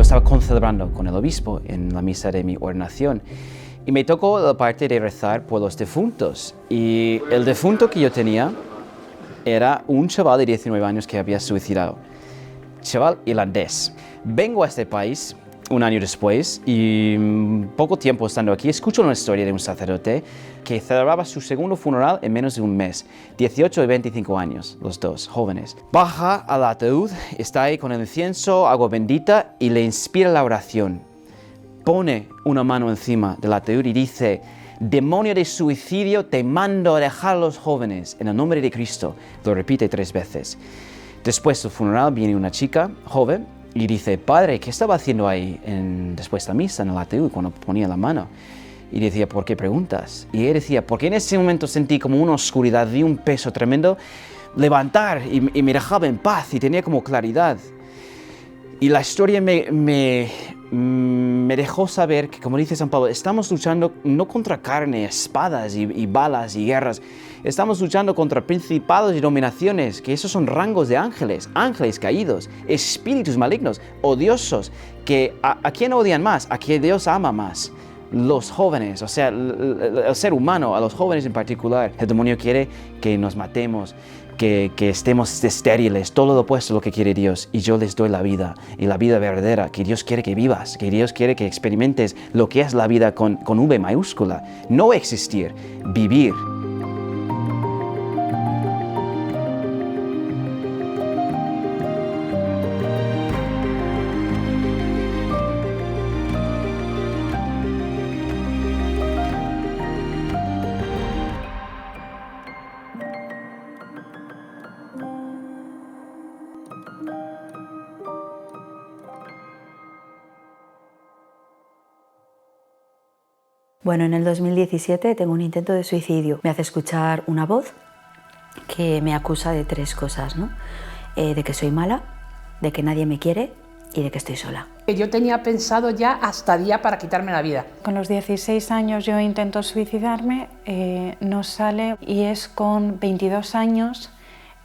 estaba concelebrando con el obispo en la misa de mi ordenación y me tocó la parte de rezar por los difuntos. Y el difunto que yo tenía era un chaval de 19 años que había suicidado. Chaval irlandés. Vengo a este país un año después y poco tiempo estando aquí escucho una historia de un sacerdote que celebraba su segundo funeral en menos de un mes. 18 y 25 años, los dos, jóvenes. Baja al ataúd, está ahí con el incienso, agua bendita y le inspira la oración. Pone una mano encima del ataúd y dice: demonio de suicidio, te mando a dejar a los jóvenes en el nombre de Cristo. Lo repite 3 veces. Después del funeral viene una chica joven y dice: padre, ¿qué estaba haciendo ahí después de la misa en el ataúd cuando ponía la mano? Y decía: ¿por qué preguntas? Y él decía: porque en ese momento sentí como una oscuridad y un peso tremendo levantar y me dejaba en paz y tenía como claridad. Y la historia me dejó saber que, como dice San Pablo, estamos luchando no contra carne, espadas y balas y guerras. Estamos luchando contra principados y dominaciones, que esos son rangos de ángeles, ángeles caídos, espíritus malignos, odiosos, que ¿a quién odian más? A quien Dios ama más. Los jóvenes, o sea, el ser humano, a los jóvenes en particular. El demonio quiere que nos matemos, que estemos estériles, todo lo opuesto a lo que quiere Dios. Y yo les doy la vida, y la vida verdadera, que Dios quiere que vivas, que Dios quiere que experimentes lo que es la vida con V mayúscula. No existir, vivir. Bueno, en el 2017 tengo un intento de suicidio. Me hace escuchar una voz que me acusa de 3 cosas, ¿no? De que soy mala, de que nadie me quiere y de que estoy sola. Yo tenía pensado ya hasta día para quitarme la vida. Con los 16 años yo intento suicidarme, no sale, y es con 22 años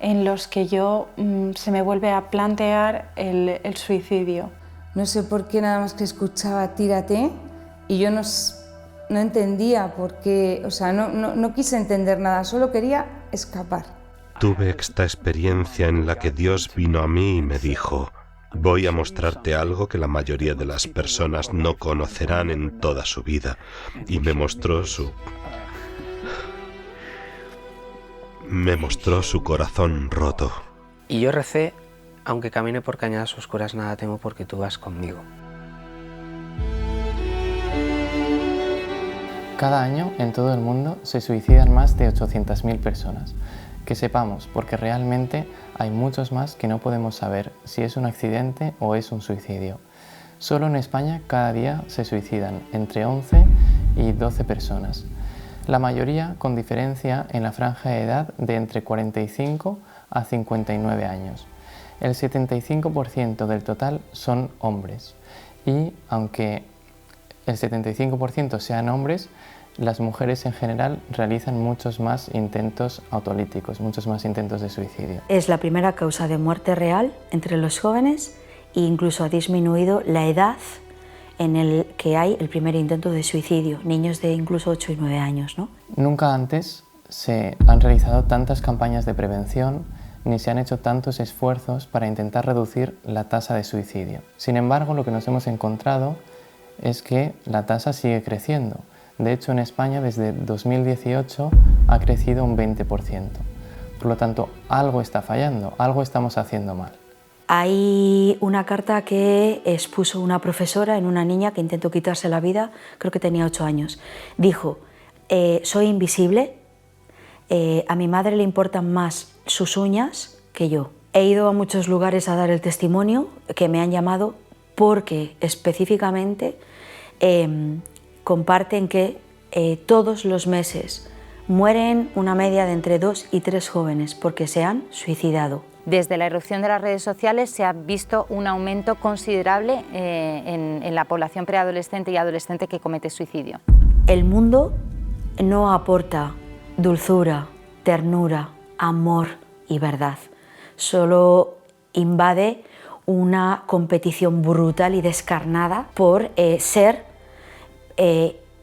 en los que se me vuelve a plantear el suicidio. No sé por qué, nada más que escuchaba tírate y yo no entendía por qué, o sea, no quise entender nada, solo quería escapar. Tuve esta experiencia en la que Dios vino a mí y me dijo: voy a mostrarte algo que la mayoría de las personas no conocerán en toda su vida. Y me mostró su corazón roto. Y yo recé: aunque camine por cañadas oscuras, nada temo porque tú vas conmigo. Cada año en todo el mundo se suicidan más de 800.000 personas. Que sepamos, porque realmente hay muchos más que no podemos saber si es un accidente o es un suicidio. Solo en España cada día se suicidan entre 11 y 12 personas. La mayoría con diferencia en la franja de edad de entre 45 a 59 años. El 75% del total son hombres. Y aunque el 75% sean hombres, las mujeres en general realizan muchos más intentos autolíticos, muchos más intentos de suicidio. Es la primera causa de muerte real entre los jóvenes e incluso ha disminuido la edad en el que hay el primer intento de suicidio, niños de incluso 8 y 9 años, ¿no? Nunca antes se han realizado tantas campañas de prevención ni se han hecho tantos esfuerzos para intentar reducir la tasa de suicidio. Sin embargo, lo que nos hemos encontrado es que la tasa sigue creciendo. De hecho, en España desde 2018 ha crecido un 20%. Por lo tanto, algo está fallando, algo estamos haciendo mal. Hay una carta que expuso una profesora en una niña que intentó quitarse la vida, creo que tenía 8 años. Dijo: soy invisible, a mi madre le importan más sus uñas que yo. He ido a muchos lugares a dar el testimonio que me han llamado porque específicamente comparten que todos los meses mueren una media de entre 2 y 3 jóvenes porque se han suicidado. Desde la irrupción de las redes sociales se ha visto un aumento considerable en la población preadolescente y adolescente que comete suicidio. El mundo no aporta dulzura, ternura, amor y verdad. Solo invade una competición brutal y descarnada por ser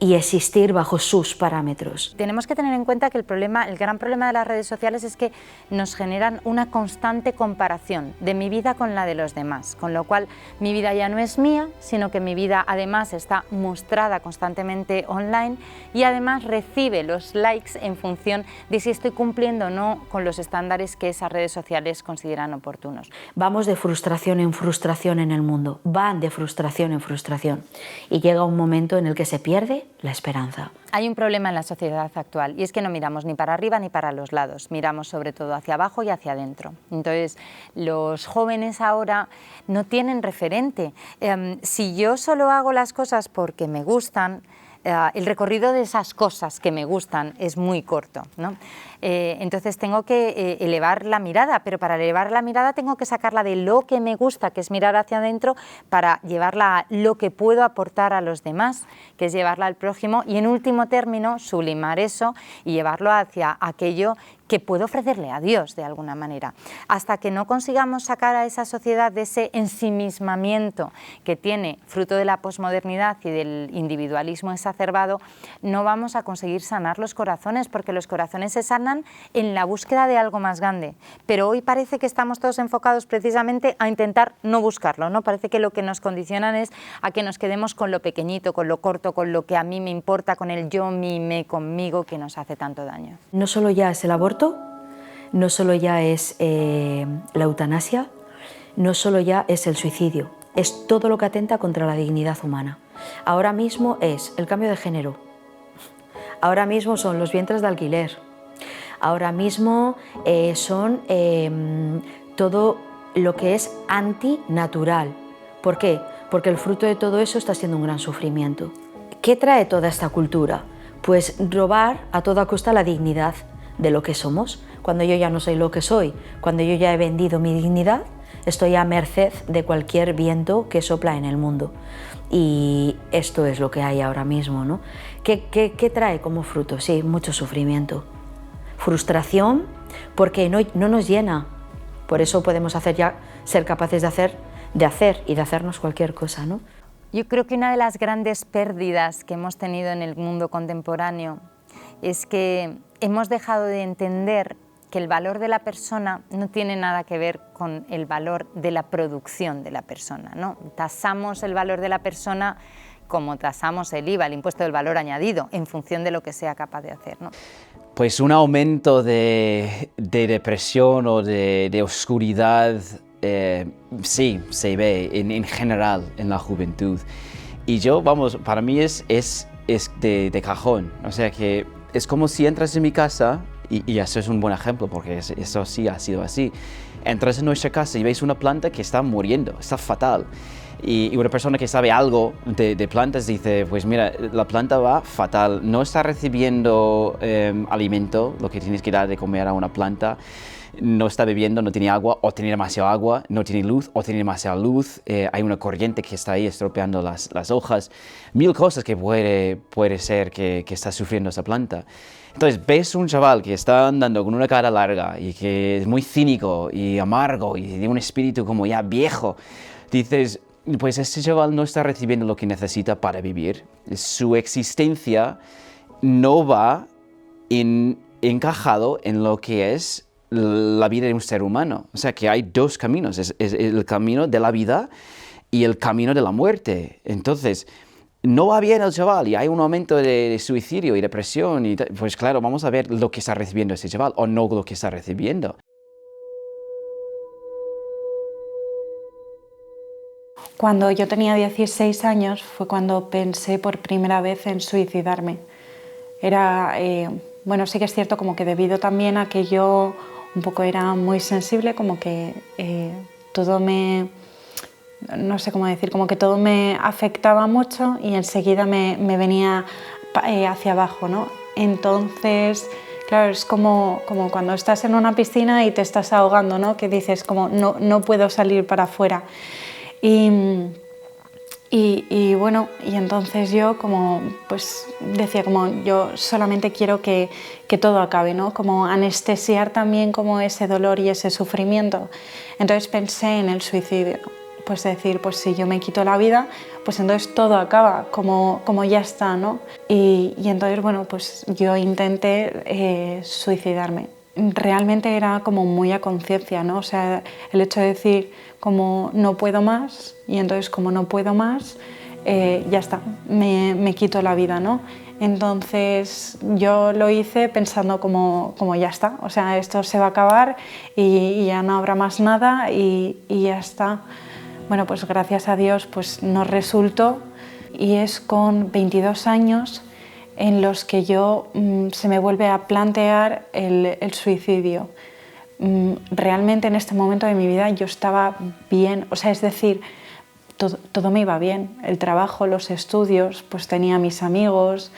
y existir bajo sus parámetros. Tenemos que tener en cuenta que el gran problema de las redes sociales es que nos generan una constante comparación de mi vida con la de los demás, con lo cual mi vida ya no es mía, sino que mi vida además está mostrada constantemente online y además recibe los likes en función de si estoy cumpliendo o no con los estándares que esas redes sociales consideran oportunos. Vamos de frustración en frustración en el mundo, van de frustración en frustración y llega un momento en el que se pierde la esperanza. Hay un problema en la sociedad actual y es que no miramos ni para arriba ni para los lados, miramos sobre todo hacia abajo y hacia adentro. Entonces, los jóvenes ahora no tienen referente. Si yo solo hago las cosas porque me gustan, el recorrido de esas cosas que me gustan es muy corto, ¿no? Entonces tengo que elevar la mirada, pero para elevar la mirada tengo que sacarla de lo que me gusta, que es mirar hacia adentro, para llevarla a lo que puedo aportar a los demás, que es llevarla al prójimo y en último término sublimar eso y llevarlo hacia aquello que puedo ofrecerle a Dios de alguna manera. Hasta que no consigamos sacar a esa sociedad de ese ensimismamiento que tiene fruto de la posmodernidad y del individualismo exacerbado, no vamos a conseguir sanar los corazones, porque los corazones se sanan en la búsqueda de algo más grande. Pero hoy parece que estamos todos enfocados precisamente a intentar no buscarlo, ¿no? Parece que lo que nos condicionan es a que nos quedemos con lo pequeñito, con lo corto, con lo que a mí me importa, con el yo, mi, me, conmigo, que nos hace tanto daño. No solo ya es el aborto, no solo ya es la eutanasia, no solo ya es el suicidio, es todo lo que atenta contra la dignidad humana. Ahora mismo es el cambio de género, ahora mismo son los vientres de alquiler, ahora mismo son todo lo que es antinatural. ¿Por qué? Porque el fruto de todo eso está siendo un gran sufrimiento. ¿Qué trae toda esta cultura? Pues robar a toda costa la dignidad de lo que somos. Cuando yo ya no soy lo que soy, cuando yo ya he vendido mi dignidad, estoy a merced de cualquier viento que sopla en el mundo. Y esto es lo que hay ahora mismo, ¿no? ¿Qué trae como fruto? Sí, mucho sufrimiento. Frustración, porque no nos llena. Por eso podemos ser capaces de hacer y de hacernos cualquier cosa, ¿no? Yo creo que una de las grandes pérdidas que hemos tenido en el mundo contemporáneo es que hemos dejado de entender que el valor de la persona no tiene nada que ver con el valor de la producción de la persona, ¿no? Tasamos el valor de la persona como tasamos el IVA, el impuesto del valor añadido, en función de lo que sea capaz de hacer, ¿no? Pues un aumento de depresión o de oscuridad, sí, se ve en general en la juventud. Y para mí es de cajón, o sea que es como si entras en mi casa, y eso es un buen ejemplo porque eso sí ha sido así. Entras en nuestra casa y veis una planta que está muriendo, está fatal. Y una persona que sabe algo de plantas dice, pues mira, la planta va fatal, no está recibiendo alimento, lo que tienes que dar de comer a una planta, no está bebiendo, no tiene agua, o tiene demasiada agua, no tiene luz, o tiene demasiada luz, hay una corriente que está ahí estropeando las hojas, mil cosas que puede ser que está sufriendo esa planta. Entonces ves un chaval que está andando con una cara larga y que es muy cínico y amargo y de un espíritu como ya viejo, dices, pues este chaval no está recibiendo lo que necesita para vivir. Su existencia no va encajado en lo que es la vida de un ser humano. O sea que hay dos caminos, es el camino de la vida y el camino de la muerte. Entonces, no va bien el chaval y hay un aumento de suicidio y depresión. Y pues claro, vamos a ver lo que está recibiendo ese chaval o no lo que está recibiendo. Cuando yo tenía 16 años fue cuando pensé por primera vez en suicidarme. Bueno, sí que es cierto como que debido también a que yo un poco era muy sensible, como que todo no sé cómo decir, como que todo me afectaba mucho y enseguida me venía hacia abajo, ¿no? Entonces, claro, es como cuando estás en una piscina y te estás ahogando, ¿no? Que dices como no puedo salir para afuera. Y bueno, y entonces yo pues decía yo solamente quiero que todo acabe, ¿no? Como anestesiar también como ese dolor y ese sufrimiento. Entonces pensé en el suicidio. pues decir, pues si yo me quito la vida, pues entonces todo acaba, como ya está, ¿no? Y entonces, bueno, pues yo intenté suicidarme. Realmente era como muy a conciencia, ¿no? O sea, el hecho de decir como no puedo más, y entonces como no puedo más, ya está, me quito la vida, ¿no? Entonces yo lo hice pensando como ya está, o sea, esto se va a acabar y ya no habrá más nada y ya está. Bueno, pues gracias a Dios pues no resultó, y es con 22 años en los que yo se me vuelve a plantear el suicidio. Realmente en este momento de mi vida yo estaba bien, o sea, es decir, todo me iba bien, el trabajo, los estudios, pues tenía mis amigos,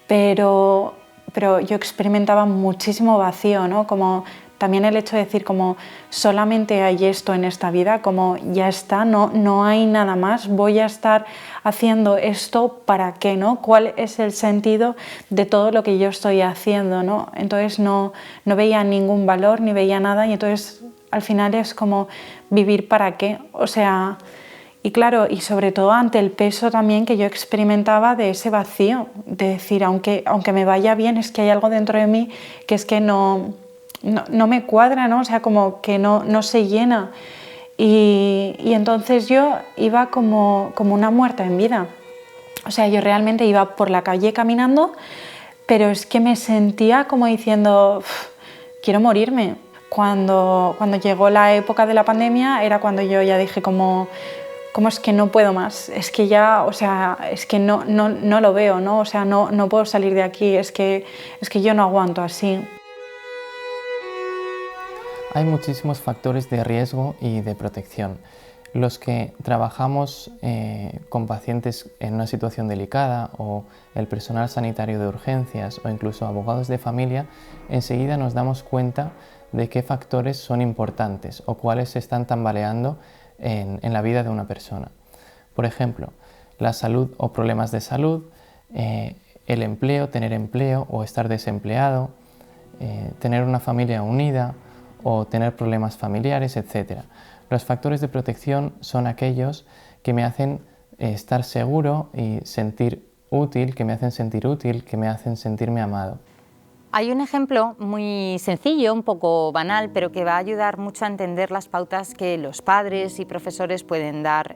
pero yo experimentaba muchísimo vacío, ¿no? Como también el hecho de decir como solamente hay esto en esta vida, como ya está, no hay nada más, voy a estar haciendo esto ¿para qué? ¿No? ¿Cuál es el sentido de todo lo que yo estoy haciendo? ¿No? Entonces no veía ningún valor ni veía nada, y entonces al final es como vivir ¿para qué? O sea, y claro, y sobre todo ante el peso también que yo experimentaba de ese vacío, de decir, aunque me vaya bien, es que hay algo dentro de mí que es que no me cuadra, ¿no? O sea, como que no se llena. Y entonces yo iba como una muerta en vida. O sea, yo realmente iba por la calle caminando, pero es que me sentía como diciendo, quiero morirme. Cuando llegó la época de la pandemia era cuando yo ya dije como es que no puedo más, es que ya, o sea, es que no lo veo, ¿no? O sea, no puedo salir de aquí, es que yo no aguanto así. Hay muchísimos factores de riesgo y de protección. Los que trabajamos con pacientes en una situación delicada, o el personal sanitario de urgencias, o incluso abogados de familia, enseguida nos damos cuenta de qué factores son importantes o cuáles se están tambaleando en la vida de una persona. Por ejemplo, la salud o problemas de salud, el empleo, tener empleo o estar desempleado, tener una familia unida o tener problemas familiares, etc. Los factores de protección son aquellos que me hacen estar seguro y sentir útil, que me hacen sentirme amado. Hay un ejemplo muy sencillo, un poco banal, pero que va a ayudar mucho a entender las pautas que los padres y profesores pueden dar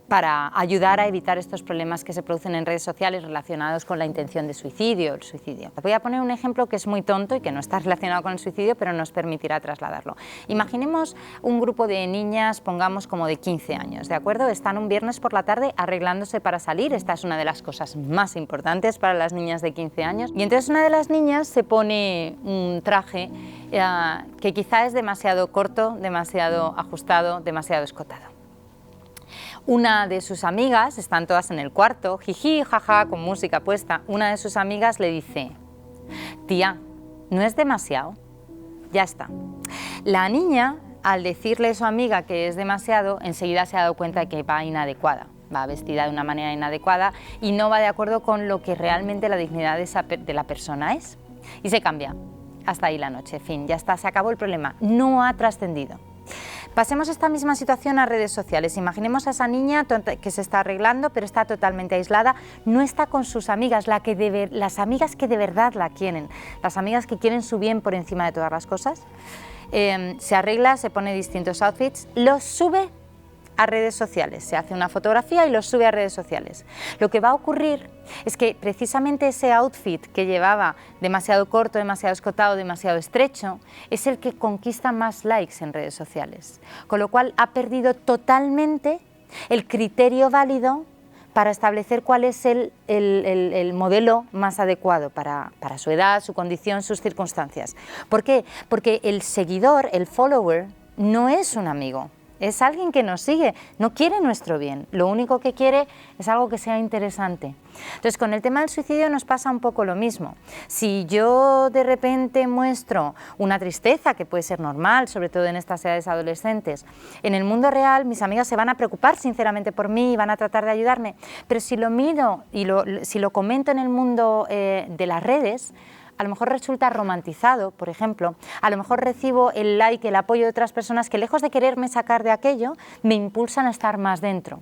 para ayudar a evitar estos problemas que se producen en redes sociales relacionados con la intención de suicidio, el suicidio. Voy a poner un ejemplo que es muy tonto y que no está relacionado con el suicidio, pero nos permitirá trasladarlo. Imaginemos un grupo de niñas, pongamos como de 15 años, ¿de acuerdo? Están un viernes por la tarde arreglándose para salir. Esta es una de las cosas más importantes para las niñas de 15 años. Y entonces una de las niñas se pone un traje que quizá es demasiado corto, demasiado ajustado, demasiado escotado. Una de sus amigas, están todas en el cuarto, jiji, jaja, con música puesta, una de sus amigas le dice, tía, ¿no es demasiado? Ya está. La niña, al decirle a su amiga que es demasiado, enseguida se ha dado cuenta de que va inadecuada. Va vestida de una manera inadecuada y no va de acuerdo con lo que realmente la dignidad de la persona es. Y se cambia. Hasta ahí la noche, fin, ya está, se acabó el problema, no ha trascendido. Pasemos esta misma situación a redes sociales. Imaginemos a esa niña que se está arreglando, pero está totalmente aislada, no está con sus amigas, las amigas que de verdad la quieren, las amigas que quieren su bien por encima de todas las cosas. Se arregla, se pone distintos outfits, los sube a redes sociales, se hace una fotografía y lo sube a redes sociales. Lo que va a ocurrir es que precisamente ese outfit que llevaba demasiado corto, demasiado escotado, demasiado estrecho, es el que conquista más likes en redes sociales, con lo cual ha perdido totalmente el criterio válido para establecer cuál es el modelo más adecuado para su edad, su condición, sus circunstancias. ¿Por qué? Porque el seguidor, el follower, no es un amigo. Es alguien que nos sigue, no quiere nuestro bien, lo único que quiere es algo que sea interesante. Entonces, con el tema del suicidio nos pasa un poco lo mismo. Si yo de repente muestro una tristeza, que puede ser normal, sobre todo en estas edades adolescentes, en el mundo real mis amigas se van a preocupar sinceramente por mí y van a tratar de ayudarme, pero si lo miro y si lo comento en el mundo de las redes, a lo mejor resulta romantizado, por ejemplo, a lo mejor recibo el like, el apoyo de otras personas que lejos de quererme sacar de aquello, me impulsan a estar más dentro.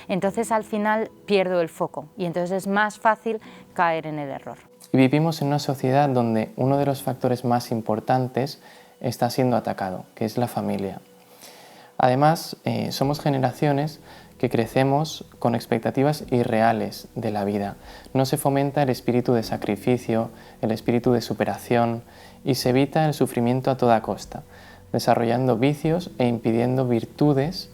Entonces al final pierdo el foco y entonces es más fácil caer en el error. Y vivimos en una sociedad donde uno de los factores más importantes está siendo atacado, que es la familia. Además, somos generaciones que crecemos con expectativas irreales de la vida. No se fomenta el espíritu de sacrificio, el espíritu de superación y se evita el sufrimiento a toda costa, desarrollando vicios e impidiendo virtudes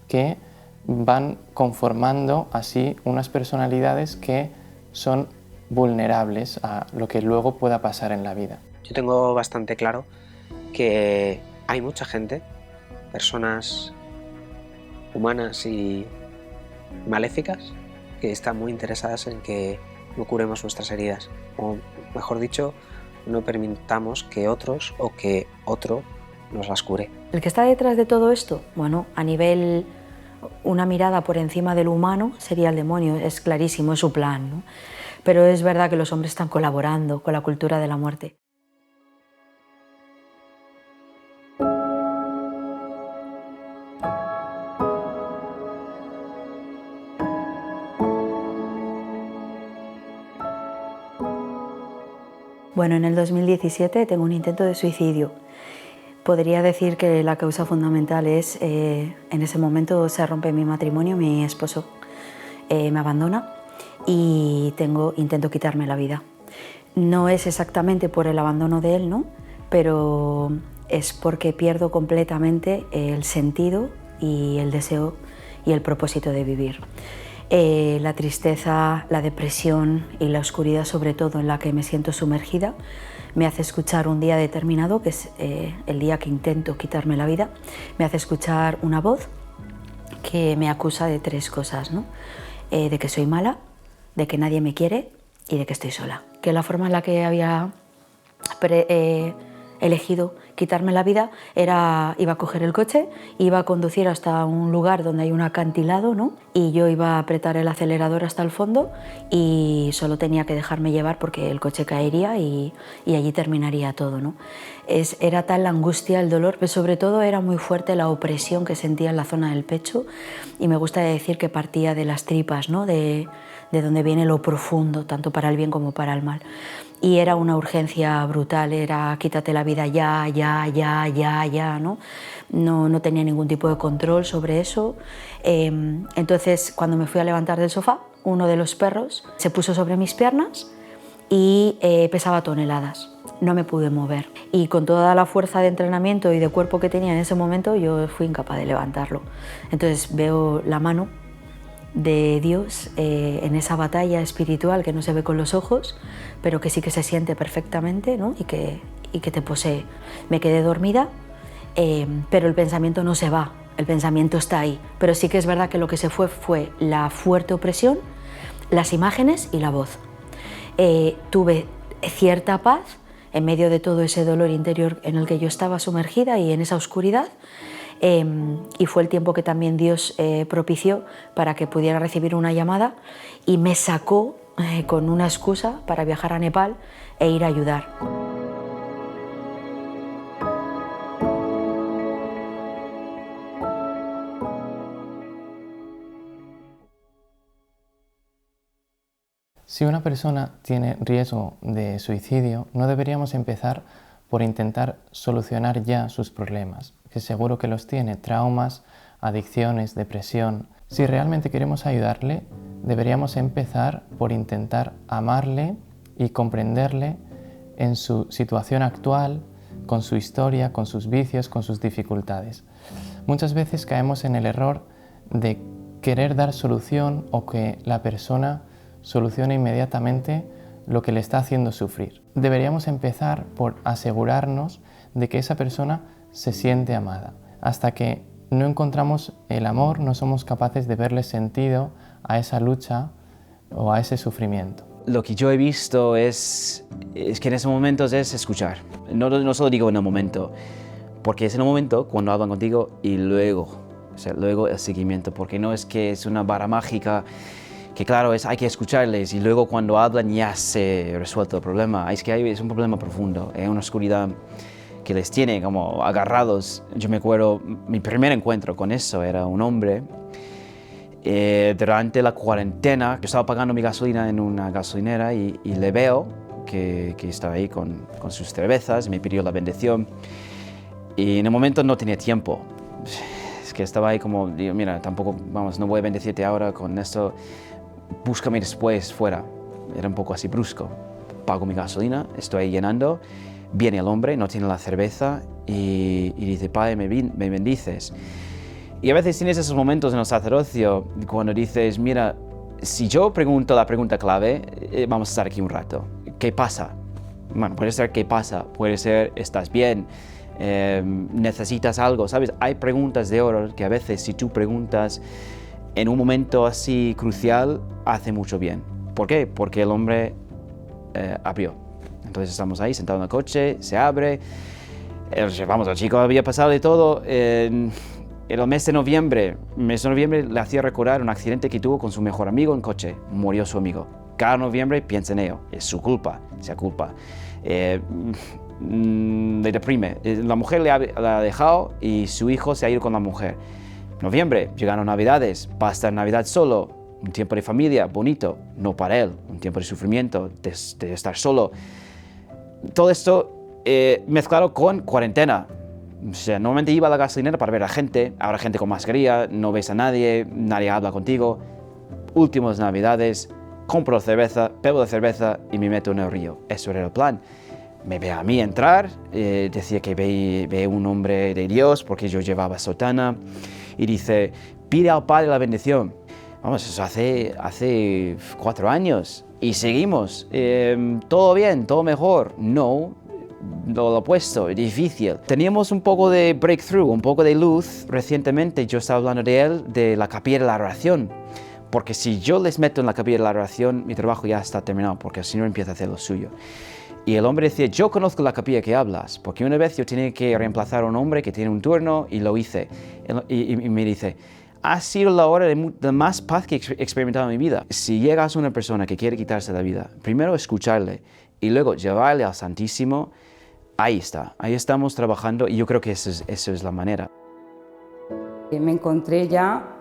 que van conformando así unas personalidades que son vulnerables a lo que luego pueda pasar en la vida. Yo tengo bastante claro que hay mucha gente, personas humanas y maléficas, que están muy interesadas en que no curemos nuestras heridas, o mejor dicho, no permitamos que otros o que otro nos las cure. El que está detrás de todo esto, bueno, a nivel, una mirada por encima del humano sería el demonio, es clarísimo, es su plan, ¿no? Pero es verdad que los hombres están colaborando con la cultura de la muerte. Bueno, en el 2017 tengo un intento de suicidio. Podría decir que la causa fundamental es, en ese momento se rompe mi matrimonio, mi esposo me abandona y intento quitarme la vida. No es exactamente por el abandono de él, ¿no? Pero es porque pierdo completamente el sentido y el deseo y el propósito de vivir. La tristeza, la depresión y la oscuridad, sobre todo en la que me siento sumergida, me hace escuchar un día determinado, que es el día que intento quitarme la vida, me hace escuchar una voz que me acusa de 3 cosas, ¿no? De que soy mala, de que nadie me quiere y de que estoy sola. Que la forma en la que había elegido quitarme la vida iba a coger el coche, iba a conducir hasta un lugar donde hay un acantilado, ¿no? Y yo iba a apretar el acelerador hasta el fondo y solo tenía que dejarme llevar porque el coche caería y allí terminaría todo, ¿no? Era tal la angustia, el dolor, pero sobre todo era muy fuerte la opresión que sentía en la zona del pecho y me gusta decir que partía de las tripas, ¿no? De donde viene lo profundo, tanto para el bien como para el mal. Y era una urgencia brutal, era quítate la vida ya, ¿no? No tenía ningún tipo de control sobre eso. Entonces, cuando me fui a levantar del sofá, uno de los perros se puso sobre mis piernas y pesaba toneladas. No me pude mover. Y con toda la fuerza de entrenamiento y de cuerpo que tenía en ese momento, yo fui incapaz de levantarlo. Entonces veo la mano de Dios en esa batalla espiritual que no se ve con los ojos, pero que sí que se siente perfectamente, ¿no? y que te posee. Me quedé dormida, pero el pensamiento no se va, el pensamiento está ahí. Pero sí que es verdad que lo que se fue la fuerte opresión, las imágenes y la voz. Tuve cierta paz en medio de todo ese dolor interior en el que yo estaba sumergida y en esa oscuridad. Y fue el tiempo que también Dios propició para que pudiera recibir una llamada y me sacó con una excusa para viajar a Nepal e ir a ayudar. Si una persona tiene riesgo de suicidio, no deberíamos empezar por intentar solucionar ya sus problemas, que seguro que los tiene, traumas, adicciones, depresión. Si realmente queremos ayudarle, deberíamos empezar por intentar amarle y comprenderle en su situación actual, con su historia, con sus vicios, con sus dificultades. Muchas veces caemos en el error de querer dar solución o que la persona solucione inmediatamente lo que le está haciendo sufrir. Deberíamos empezar por asegurarnos de que esa persona se siente amada. Hasta que no encontramos el amor, no somos capaces de verle sentido a esa lucha o a ese sufrimiento. Lo que yo he visto es que en esos momentos es escuchar. No solo digo en el momento, porque es en el momento cuando hablan contigo y luego el seguimiento, porque no es que es una vara mágica que claro, hay que escucharles y luego cuando hablan ya se ha resuelto el problema. Es que es un problema profundo, es una oscuridad que les tiene como agarrados. Yo me acuerdo, mi primer encuentro con eso era un hombre. Durante la cuarentena, yo estaba pagando mi gasolina en una gasolinera y le veo que estaba ahí con sus cervezas, me pidió la bendición y en el momento no tenía tiempo. Es que estaba ahí como, digo, mira, tampoco, vamos, no voy a bendecirte ahora con esto, búscame después fuera. Era un poco así brusco. Pago mi gasolina, estoy ahí llenando, viene el hombre, no tiene la cerveza y dice, Padre, me bendices. Y a veces tienes esos momentos en el sacerdocio cuando dices, mira, si yo pregunto la pregunta clave, vamos a estar aquí un rato. ¿Qué pasa? Bueno, puede ser ¿qué pasa? Puede ser ¿estás bien? ¿Necesitas algo? ¿Sabes? Hay preguntas de oro que a veces si tú preguntas en un momento así crucial, hace mucho bien. ¿Por qué? Porque el hombre abrió. Entonces estamos ahí sentados en el coche, se abre. Vamos, el chico había pasado de todo. En el mes de noviembre le hacía recordar un accidente que tuvo con su mejor amigo en coche. Murió su amigo. Cada noviembre piensa en ello. Es su culpa, se culpa. Le deprime. La mujer la ha dejado y su hijo se ha ido con la mujer. Noviembre, llegaron Navidades. Va a estar Navidad solo. Un tiempo de familia bonito, no para él. Un tiempo de sufrimiento, de estar solo. Todo esto mezclado con cuarentena. O sea, normalmente iba a la gasolinera para ver a gente, ahora gente con mascarilla, no ves a nadie, nadie habla contigo. Últimas Navidades, compro cerveza, bebo de cerveza y me meto en el río. Eso era el plan. Me ve a mí entrar, decía que ve un hombre de Dios porque yo llevaba sotana y dice, pide al Padre la bendición. Vamos, eso hace 4 años y seguimos. Todo bien, todo mejor. No. Lo opuesto, difícil. Teníamos un poco de breakthrough, un poco de luz. Recientemente yo estaba hablando de él, de la capilla de la oración. Porque si yo les meto en la capilla de la oración, mi trabajo ya está terminado, porque el Señor empieza a hacer lo suyo. Y el hombre decía, yo conozco la capilla que hablas, porque una vez yo tenía que reemplazar a un hombre que tiene un turno y lo hice. Y me dice, ha sido la hora de más paz que he experimentado en mi vida. Si llegas a una persona que quiere quitarse la vida, primero escucharle y luego llevarle al Santísimo. Ahí está, ahí estamos trabajando y yo creo que eso es la manera. Me encontré ya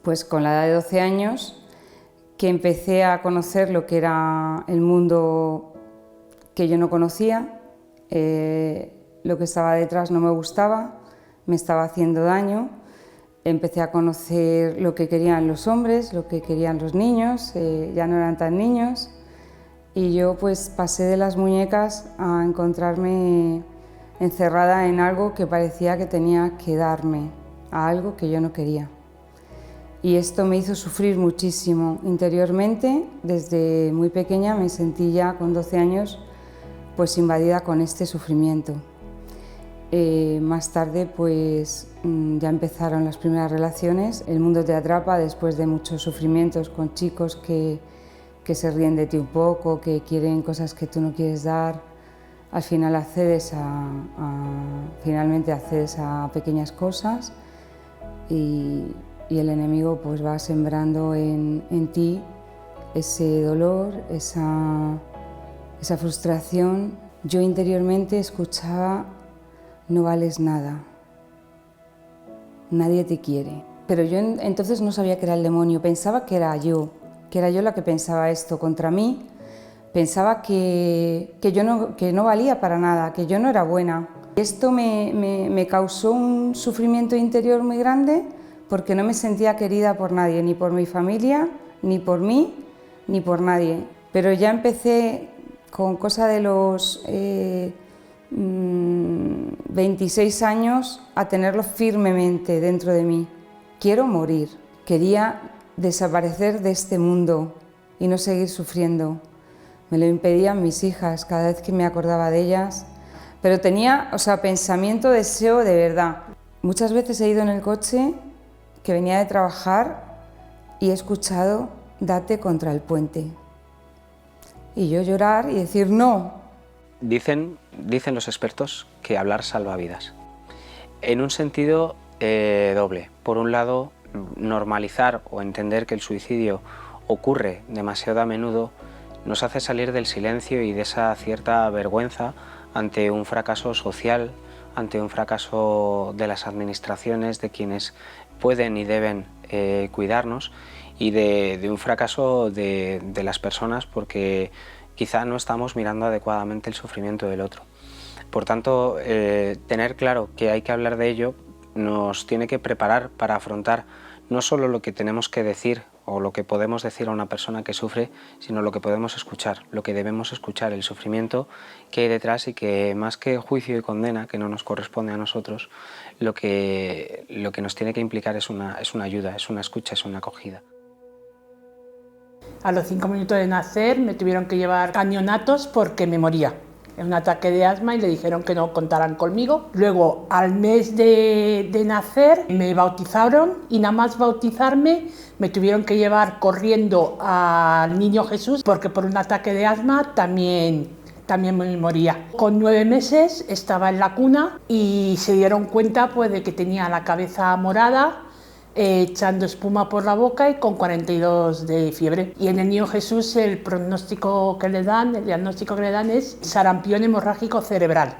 pues con la edad de 12 años que empecé a conocer lo que era el mundo que yo no conocía, lo que estaba detrás no me gustaba, me estaba haciendo daño. Empecé a conocer lo que querían los hombres, lo que querían los niños, ya no eran tan niños. Y yo pues pasé de las muñecas a encontrarme encerrada en algo que parecía que tenía que darme, a algo que yo no quería. Y esto me hizo sufrir muchísimo interiormente. Desde muy pequeña me sentí ya con 12 años pues invadida con este sufrimiento. Más tarde pues ya empezaron las primeras relaciones. El mundo te atrapa después de muchos sufrimientos con chicos que se ríen de ti un poco, que quieren cosas que tú no quieres dar. Al final finalmente accedes a pequeñas cosas y el enemigo pues va sembrando en ti ese dolor, esa frustración. Yo interiormente escuchaba, no vales nada, nadie te quiere. Pero yo entonces no sabía que era el demonio, pensaba que era yo la que pensaba esto contra mí, pensaba que no valía para nada, que yo no era buena. Esto me causó un sufrimiento interior muy grande porque no me sentía querida por nadie, ni por mi familia, ni por mí, ni por nadie. Pero ya empecé con cosa de los 26 años a tenerlo firmemente dentro de mí. Quiero morir, quería desaparecer de este mundo y no seguir sufriendo. Me lo impedían mis hijas cada vez que me acordaba de ellas, pero tenía, pensamiento, deseo de verdad. Muchas veces he ido en el coche que venía de trabajar y he escuchado date contra el puente. Y yo llorar y decir no. Dicen los expertos que hablar salva vidas. En un sentido doble. Por un lado, normalizar o entender que el suicidio ocurre demasiado a menudo nos hace salir del silencio y de esa cierta vergüenza ante un fracaso social, ante un fracaso de las administraciones, de quienes pueden y deben cuidarnos, y de un fracaso de las personas porque quizá no estamos mirando adecuadamente el sufrimiento del otro. Por tanto, tener claro que hay que hablar de ello nos tiene que preparar para afrontar no solo lo que tenemos que decir o lo que podemos decir a una persona que sufre, sino lo que podemos escuchar, lo que debemos escuchar, el sufrimiento que hay detrás, y que más que juicio y condena, que no nos corresponde a nosotros, lo que nos tiene que implicar es una ayuda, es una escucha, es una acogida. A los 5 minutos de nacer me tuvieron que llevar a neonatos porque me moría. En un ataque de asma, y le dijeron que no contaran conmigo. Luego, al mes de nacer, me bautizaron, y nada más bautizarme me tuvieron que llevar corriendo al Niño Jesús porque por un ataque de asma también me moría. Con 9 meses estaba en la cuna y se dieron cuenta pues, de que tenía la cabeza morada, echando espuma por la boca y con 42 de fiebre. Y en el Niño Jesús el diagnóstico que le dan es sarampión hemorrágico cerebral.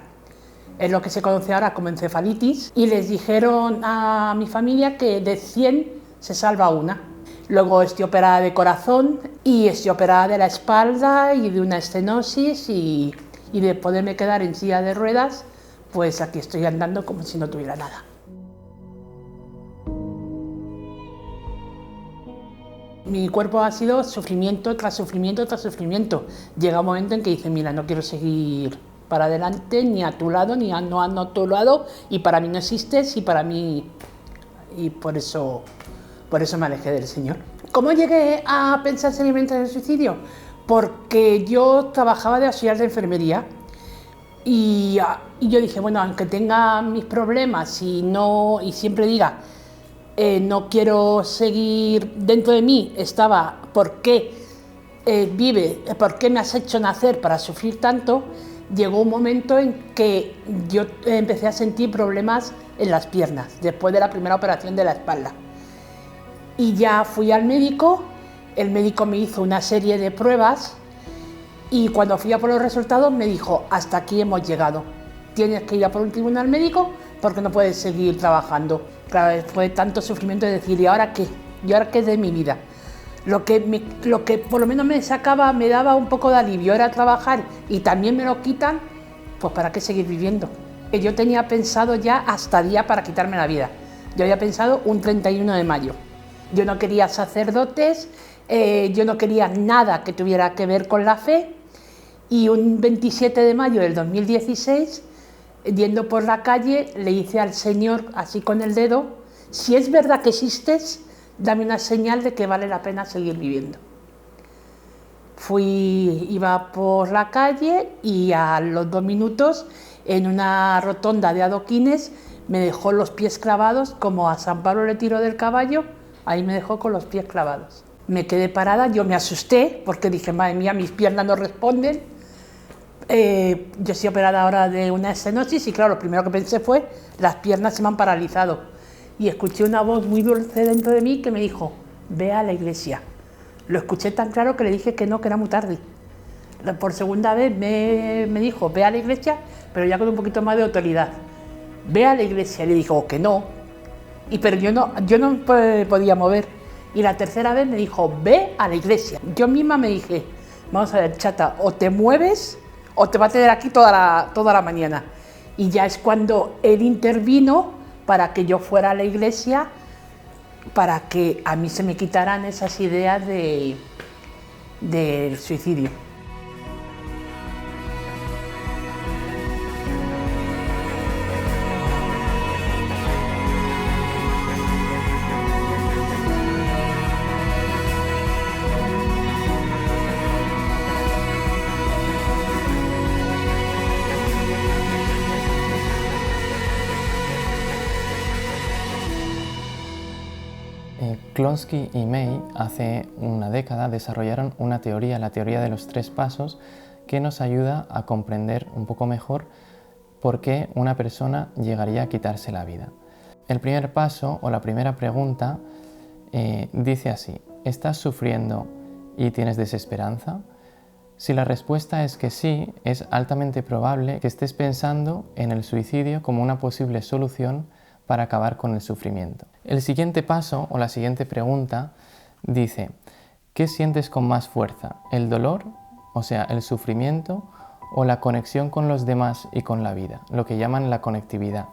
Es lo que se conoce ahora como encefalitis, y les dijeron a mi familia que de 100 se salva una. Luego estoy operada de corazón y estoy operada de la espalda y de una estenosis, y de poderme quedar en silla de ruedas, pues aquí estoy andando como si no tuviera nada. Mi cuerpo ha sido sufrimiento tras sufrimiento tras sufrimiento. Llega un momento en que dices, mira, no quiero seguir para adelante, ni a tu lado, ni a tu lado, y para mí no existes, y para mí... Y por eso me alejé del Señor. ¿Cómo llegué a pensar seriamente en el suicidio? Porque yo trabajaba de auxiliar de enfermería, y yo dije, bueno, aunque tenga mis problemas y siempre diga, no quiero seguir, dentro de mí estaba, ¿por qué por qué me has hecho nacer para sufrir tanto? Llegó un momento en que yo empecé a sentir problemas en las piernas, después de la primera operación de la espalda. Y ya fui al médico, el médico me hizo una serie de pruebas, y cuando fui a por los resultados me dijo, hasta aquí hemos llegado, tienes que ir a por un tribunal médico porque no puedes seguir trabajando. Claro, fue tanto sufrimiento de decir, ¿y ahora qué? ¿Y ahora qué de mi vida? Lo que por lo menos me daba un poco de alivio era trabajar, y también me lo quitan, pues ¿para qué seguir viviendo? Yo tenía pensado ya hasta día para quitarme la vida. Yo había pensado un 31 de mayo. Yo no quería sacerdotes, yo no quería nada que tuviera que ver con la fe, y un 27 de mayo del 2016, yendo por la calle, le hice al Señor así con el dedo, si es verdad que existes, dame una señal de que vale la pena seguir viviendo. Iba por la calle, y a los 2 minutos, en una rotonda de adoquines, me dejó los pies clavados, como a San Pablo le tiró del caballo, ahí me dejó con los pies clavados. Me quedé parada, yo me asusté, porque dije, madre mía, mis piernas no responden. Yo estoy operada ahora de una estenosis, y claro, lo primero que pensé fue, las piernas se me han paralizado. Y escuché una voz muy dulce dentro de mí que me dijo, ve a la iglesia. Lo escuché tan claro que le dije que no, que era muy tarde. Por segunda vez me dijo, ve a la iglesia, pero ya con un poquito más de autoridad. Ve a la iglesia. Le dijo que no, pero yo no podía mover. Y la tercera vez me dijo, ve a la iglesia. Yo misma me dije, vamos a ver, chata, o te mueves o te va a tener aquí toda la mañana. Y ya es cuando él intervino para que yo fuera a la iglesia, para que a mí se me quitaran esas ideas del suicidio. Klonsky y May hace una década desarrollaron una teoría, la teoría de los 3 pasos, que nos ayuda a comprender un poco mejor por qué una persona llegaría a quitarse la vida. El primer paso o la primera pregunta dice así: ¿estás sufriendo y tienes desesperanza? Si la respuesta es que sí, es altamente probable que estés pensando en el suicidio como una posible solución para acabar con el sufrimiento. El siguiente paso o la siguiente pregunta dice: ¿qué sientes con más fuerza? ¿El dolor, o sea, el sufrimiento, o la conexión con los demás y con la vida, lo que llaman la conectividad?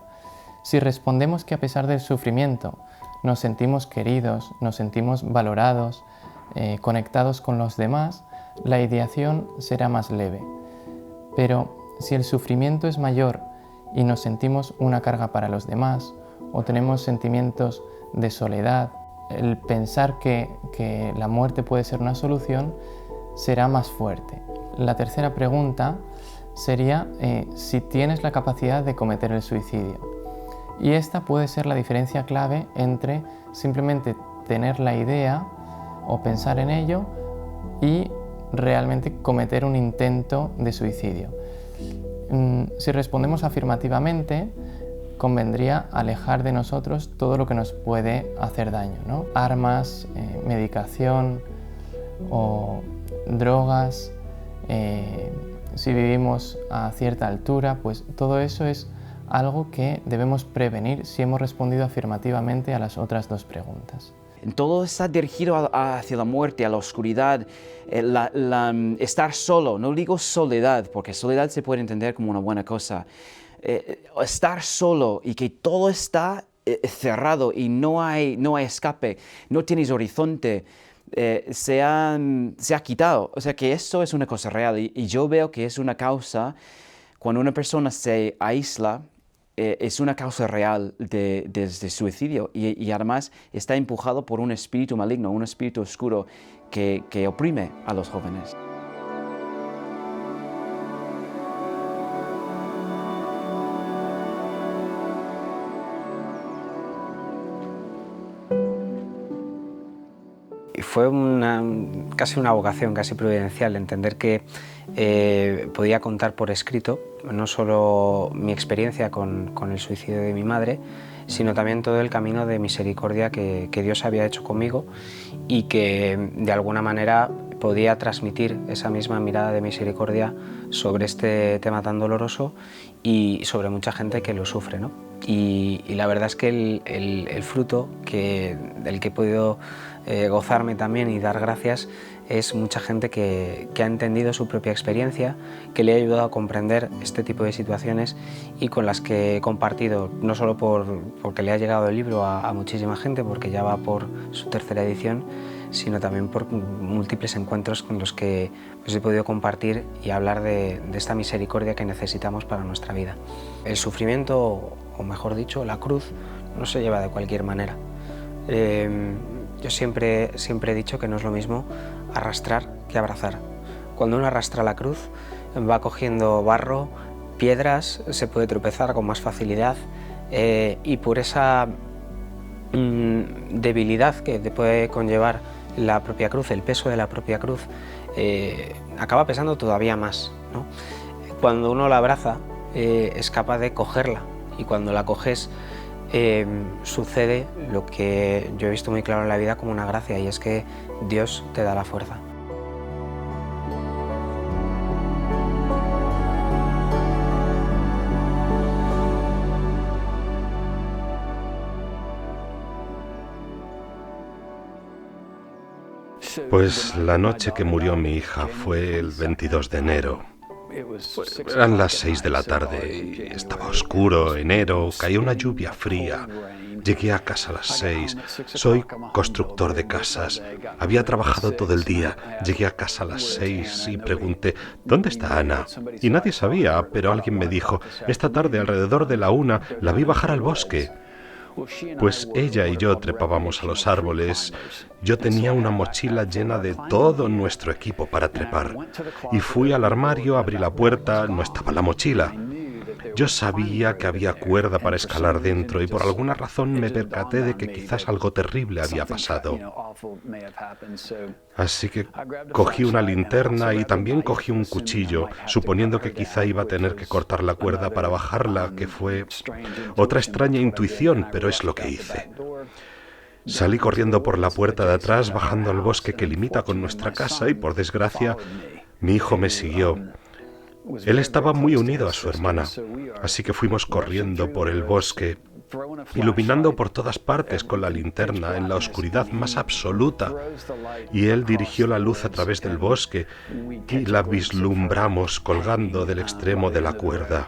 Si respondemos que a pesar del sufrimiento nos sentimos queridos, nos sentimos valorados, conectados con los demás, la ideación será más leve. Pero si el sufrimiento es mayor y nos sentimos una carga para los demás, o tenemos sentimientos de soledad, el pensar que la muerte puede ser una solución será más fuerte. La tercera pregunta sería si tienes la capacidad de cometer el suicidio. Y esta puede ser la diferencia clave entre simplemente tener la idea o pensar en ello y realmente cometer un intento de suicidio. Si respondemos afirmativamente, convendría alejar de nosotros todo lo que nos puede hacer daño, ¿no? Armas, medicación o drogas. Si vivimos a cierta altura, pues todo eso es algo que debemos prevenir si hemos respondido afirmativamente a las otras dos preguntas. Todo está dirigido hacia la muerte, a la oscuridad, estar solo. No digo soledad, porque soledad se puede entender como una buena cosa. Estar solo y que todo está cerrado y no hay escape, no tienes horizonte, se ha quitado. O sea que eso es una cosa real y yo veo que es una causa, cuando una persona se aísla, es una causa real de suicidio y además está empujado por un espíritu maligno, un espíritu oscuro que oprime a los jóvenes. Fue casi una vocación, casi providencial, entender que podía contar por escrito no solo mi experiencia con el suicidio de mi madre, sino también todo el camino de misericordia que Dios había hecho conmigo y que de alguna manera podía transmitir esa misma mirada de misericordia sobre este tema tan doloroso y sobre mucha gente que lo sufre, ¿no? Y la verdad es que el fruto del que he podido gozarme también y dar gracias es mucha gente que ha entendido su propia experiencia, que le ha ayudado a comprender este tipo de situaciones y con las que he compartido, no solo porque le ha llegado el libro a muchísima gente, porque ya va por su tercera edición, sino también por múltiples encuentros con los que pues, he podido compartir y hablar de esta misericordia que necesitamos para nuestra vida. El sufrimiento, o mejor dicho, la cruz, no se lleva de cualquier manera. Yo siempre he dicho que no es lo mismo arrastrar que abrazar. Cuando uno arrastra la cruz, va cogiendo barro, piedras, se puede tropezar con más facilidad y por esa debilidad que te puede conllevar la propia cruz, el peso de la propia cruz, acaba pesando todavía más, ¿no? Cuando uno la abraza, es capaz de cogerla y cuando la coges, sucede lo que yo he visto muy claro en la vida como una gracia y es que Dios te da la fuerza. Pues la noche que murió mi hija fue el 22 de enero. Eran las 6 de la tarde y estaba oscuro, enero, caía una lluvia fría. Llegué a casa a las 6. Soy constructor de casas. Había trabajado todo el día. Llegué a casa a las 6 y pregunté, ¿dónde está Ana? Y nadie sabía, pero alguien me dijo, esta tarde alrededor de la 1 la vi bajar al bosque. Pues ella y yo trepábamos a los árboles. Yo tenía una mochila llena de todo nuestro equipo para trepar. Y fui al armario, abrí la puerta, no estaba la mochila. Yo sabía que había cuerda para escalar dentro y por alguna razón me percaté de que quizás algo terrible había pasado. Así que cogí una linterna y también cogí un cuchillo, suponiendo que quizá iba a tener que cortar la cuerda para bajarla, que fue otra extraña intuición, pero es lo que hice. Salí corriendo por la puerta de atrás, bajando al bosque que limita con nuestra casa y, por desgracia, mi hijo me siguió. Él estaba muy unido a su hermana, así que fuimos corriendo por el bosque, iluminando por todas partes con la linterna en la oscuridad más absoluta, y él dirigió la luz a través del bosque y la vislumbramos colgando del extremo de la cuerda.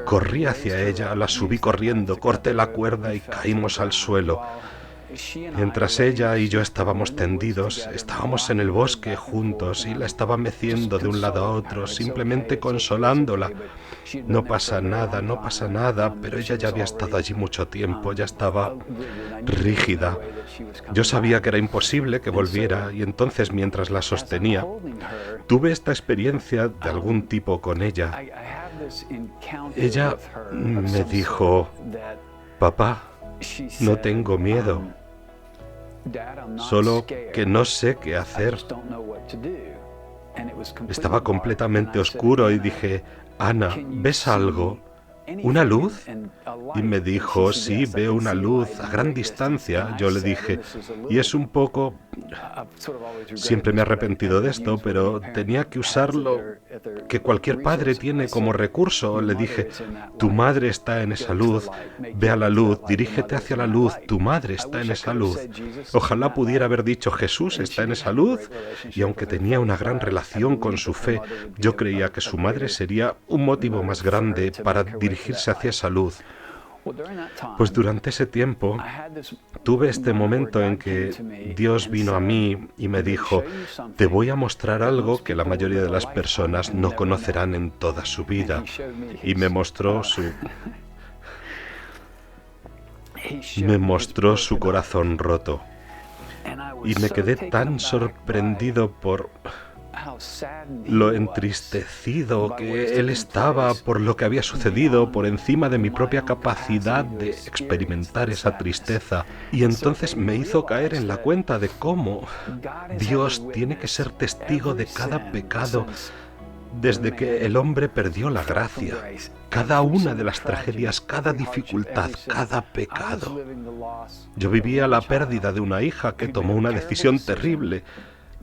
Corrí hacia ella, la subí corriendo, corté la cuerda y caímos al suelo. Mientras ella y yo estábamos tendidos, estábamos en el bosque juntos y la estaba meciendo de un lado a otro, simplemente consolándola. No pasa nada, pero ella ya había estado allí mucho tiempo, ya estaba rígida. Yo sabía que era imposible que volviera y entonces, mientras la sostenía, tuve esta experiencia de algún tipo con ella. Ella me dijo: papá, no tengo miedo, solo que no sé qué hacer. Estaba completamente oscuro y dije: Ana, ¿ves algo? ¿Una luz? Y me dijo: sí, veo una luz a gran distancia. Yo le dije: y es un poco... Siempre me he arrepentido de esto, pero tenía que usarlo que cualquier padre tiene como recurso. Le dije: tu madre está en esa luz, ve a la luz, dirígete hacia la luz, tu madre está en esa luz. Ojalá pudiera haber dicho: Jesús está en esa luz, y aunque tenía una gran relación con su fe, yo creía que su madre sería un motivo más grande para dirigirse hacia esa luz. Pues durante ese tiempo tuve este momento en que Dios vino a mí y me dijo: te voy a mostrar algo que la mayoría de las personas no conocerán en toda su vida. Y me mostró su corazón roto. Y me quedé tan sorprendido por lo entristecido que él estaba por lo que había sucedido, por encima de mi propia capacidad de experimentar esa tristeza. Y entonces me hizo caer en la cuenta de cómo Dios tiene que ser testigo de cada pecado desde que el hombre perdió la gracia. Cada una de las tragedias, cada dificultad, cada pecado. Yo vivía la pérdida de una hija que tomó una decisión terrible,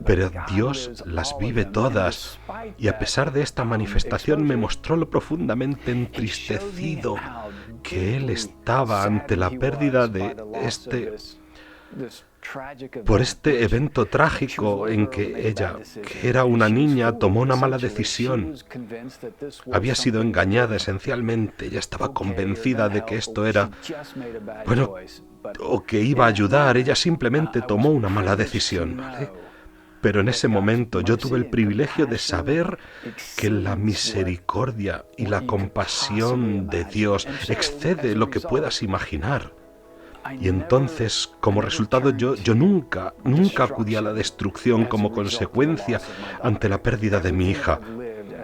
pero Dios las vive todas, y a pesar de esta manifestación me mostró lo profundamente entristecido que Él estaba ante la pérdida de por este evento trágico en que ella, que era una niña, tomó una mala decisión. Había sido engañada esencialmente, ella estaba convencida de que esto era, bueno, o que iba a ayudar, ella simplemente tomó una mala decisión, ¿vale? Pero en ese momento yo tuve el privilegio de saber que la misericordia y la compasión de Dios excede lo que puedas imaginar. Y entonces, como resultado, yo nunca acudí a la destrucción como consecuencia ante la pérdida de mi hija.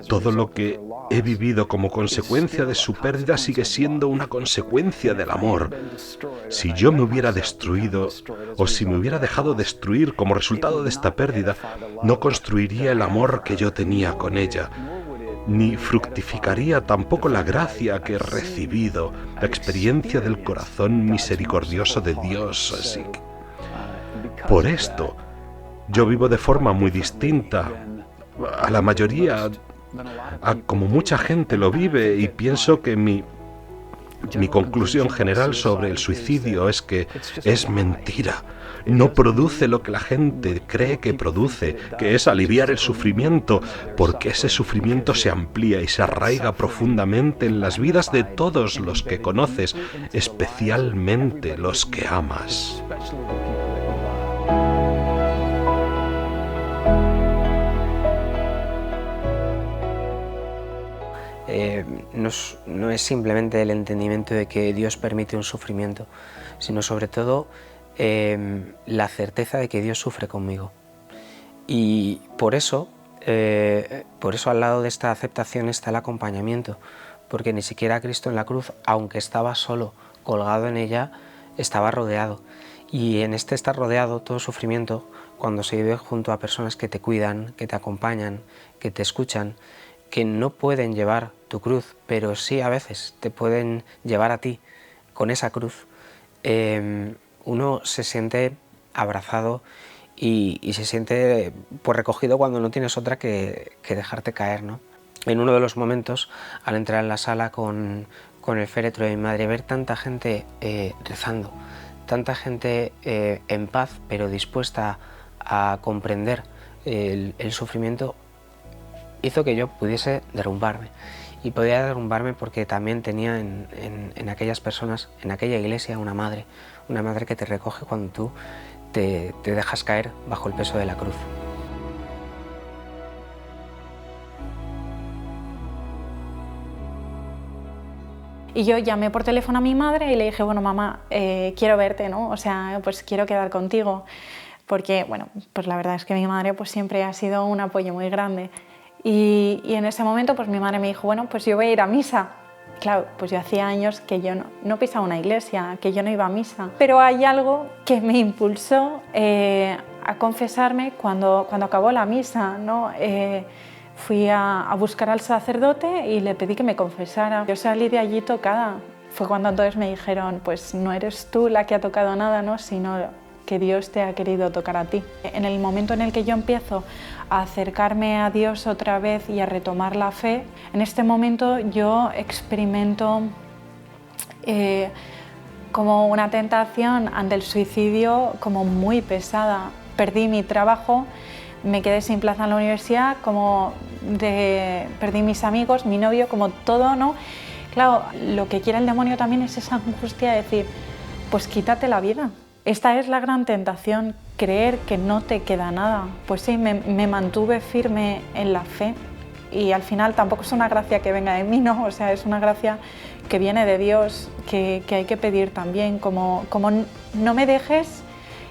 Todo lo que he vivido como consecuencia de su pérdida sigue siendo una consecuencia del amor. Si yo me hubiera destruido o si me hubiera dejado destruir como resultado de esta pérdida, no construiría el amor que yo tenía con ella, ni fructificaría tampoco la gracia que he recibido, la experiencia del corazón misericordioso de Dios. Así que, por esto, yo vivo de forma muy distinta a la mayoría, a como mucha gente lo vive, y pienso que mi conclusión general sobre el suicidio es que es mentira. No produce lo que la gente cree que produce, que es aliviar el sufrimiento, porque ese sufrimiento se amplía y se arraiga profundamente en las vidas de todos los que conoces, especialmente los que amas. No es simplemente el entendimiento de que Dios permite un sufrimiento, sino sobre todo la certeza de que Dios sufre conmigo. Y por eso al lado de esta aceptación está el acompañamiento, porque ni siquiera Cristo en la cruz, aunque estaba solo, colgado en ella, estaba rodeado. Y en este estar rodeado, todo sufrimiento, cuando se vive junto a personas que te cuidan, que te acompañan, que te escuchan, que no pueden llevar tu cruz, pero sí a veces te pueden llevar a ti con esa cruz, uno se siente abrazado y se siente pues recogido cuando no tienes otra que dejarte caer, ¿no? En uno de los momentos, al entrar en la sala con el féretro de mi madre, ver tanta gente rezando, tanta gente en paz, pero dispuesta a comprender el sufrimiento, hizo que yo pudiese derrumbarme. Y podía derrumbarme porque también tenía en aquellas personas, en aquella iglesia, una madre que te recoge cuando tú te dejas caer bajo el peso de la cruz. Y yo llamé por teléfono a mi madre y le dije, bueno, mamá, quiero verte, ¿no? O sea, pues quiero quedar contigo. Porque, bueno, pues la verdad es que mi madre pues siempre ha sido un apoyo muy grande. Y en ese momento pues mi madre me dijo, bueno, pues yo voy a ir a misa. Claro, pues yo hacía años que yo no pisaba una iglesia, que yo no iba a misa. Pero hay algo que me impulsó a confesarme cuando acabó la misa, ¿no? Fui a buscar al sacerdote y le pedí que me confesara. Yo salí de allí tocada. Fue cuando entonces me dijeron, pues no eres tú la que ha tocado nada, ¿no? Sino que Dios te ha querido tocar a ti. En el momento en el que yo empiezo a acercarme a Dios otra vez y a retomar la fe, en este momento yo experimento como una tentación ante el suicidio como muy pesada. Perdí mi trabajo, me quedé sin plaza en la universidad, perdí mis amigos, mi novio, como todo, ¿no? Claro, lo que quiere el demonio también es esa angustia de decir, pues quítate la vida. Esta es la gran tentación, creer que no te queda nada. Pues sí, me mantuve firme en la fe y al final tampoco es una gracia que venga de mí, ¿no? O sea, es una gracia que viene de Dios, que hay que pedir también, como no me dejes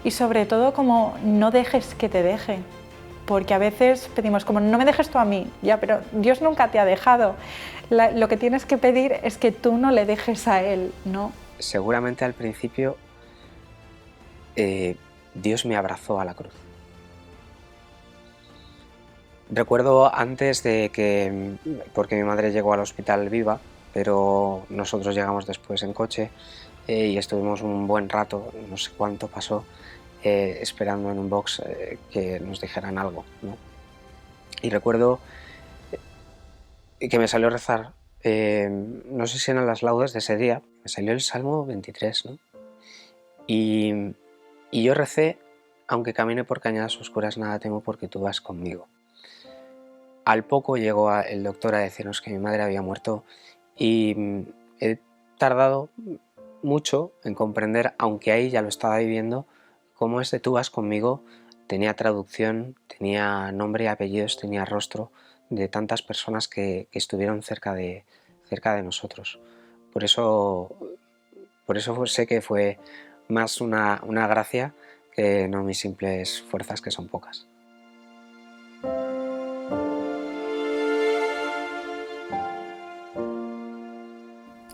y sobre todo como no dejes que te deje. Porque a veces pedimos como no me dejes tú a mí, ya, pero Dios nunca te ha dejado. Lo que tienes que pedir es que tú no le dejes a Él, ¿no? Seguramente al principio Dios me abrazó a la cruz. Recuerdo antes de que, porque mi madre llegó al hospital viva, pero nosotros llegamos después en coche y estuvimos un buen rato, no sé cuánto pasó, esperando en un box que nos dijeran algo, ¿no? Y recuerdo que me salió a rezar, no sé si eran las laudes de ese día, me salió el Salmo 23, ¿no? Y yo recé, aunque camine por cañadas oscuras, nada temo porque tú vas conmigo. Al poco llegó el doctor a decirnos que mi madre había muerto y he tardado mucho en comprender, aunque ahí ya lo estaba viviendo, cómo este tú vas conmigo tenía traducción, tenía nombre y apellidos, tenía rostro de tantas personas que estuvieron cerca de nosotros. Por eso sé que fue más una gracia que no mis simples fuerzas, que son pocas.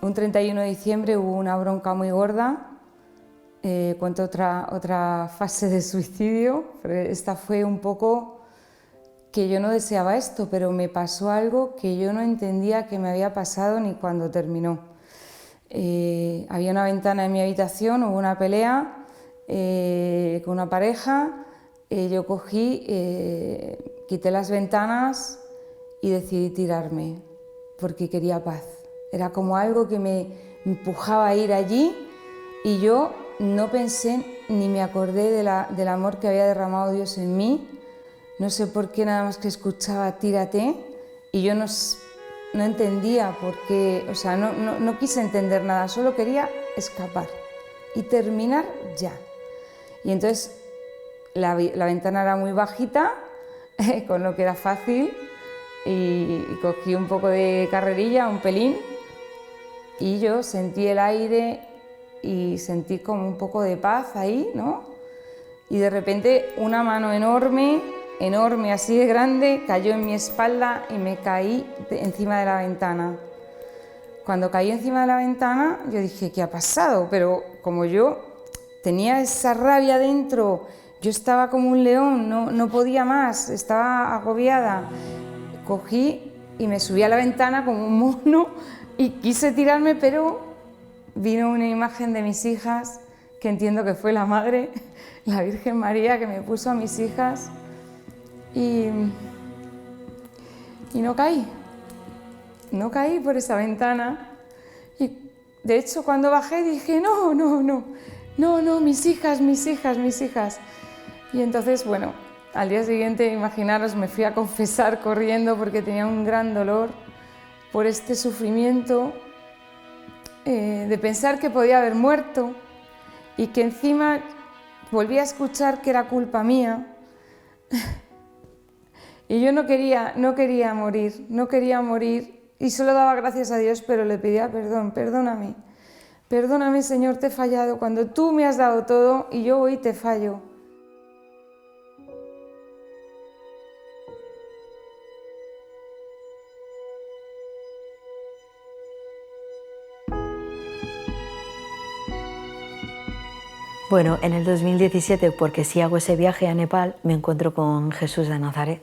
Un 31 de diciembre hubo una bronca muy gorda. Cuento otra fase de suicidio. Esta fue un poco que yo no deseaba esto, pero me pasó algo que yo no entendía que me había pasado ni cuando terminó. Había una ventana en mi habitación, hubo una pelea con una pareja, yo cogí, quité las ventanas y decidí tirarme porque quería paz. Era como algo que me empujaba a ir allí y yo no pensé ni me acordé del amor que había derramado Dios en mí. No sé por qué, nada más que escuchaba tírate y yo no entendía por qué, o sea, no quise entender nada, solo quería escapar y terminar ya. Y entonces la ventana era muy bajita, con lo que era fácil, y cogí un poco de carrerilla, un pelín, y yo sentí el aire y sentí como un poco de paz ahí, ¿no? Y de repente una mano enorme, así de grande, cayó en mi espalda y me caí encima de la ventana. Cuando caí encima de la ventana, yo dije, ¿qué ha pasado? Pero como yo tenía esa rabia dentro, yo estaba como un león, no podía más, estaba agobiada. Cogí y me subí a la ventana como un mono y quise tirarme, pero vino una imagen de mis hijas que entiendo que fue la Madre, la Virgen María, que me puso a mis hijas y no caí. No caí por esa ventana y de hecho cuando bajé dije no, mis hijas. Y entonces, bueno, al día siguiente, imaginaros, me fui a confesar corriendo porque tenía un gran dolor por este sufrimiento de pensar que podía haber muerto y que encima volví a escuchar que era culpa mía. Y yo no quería morir y solo daba gracias a Dios, pero le pedía perdón, perdóname Señor, te he fallado cuando tú me has dado todo y yo hoy te fallo. Bueno, en el 2017, porque si hago ese viaje a Nepal, me encuentro con Jesús de Nazaret,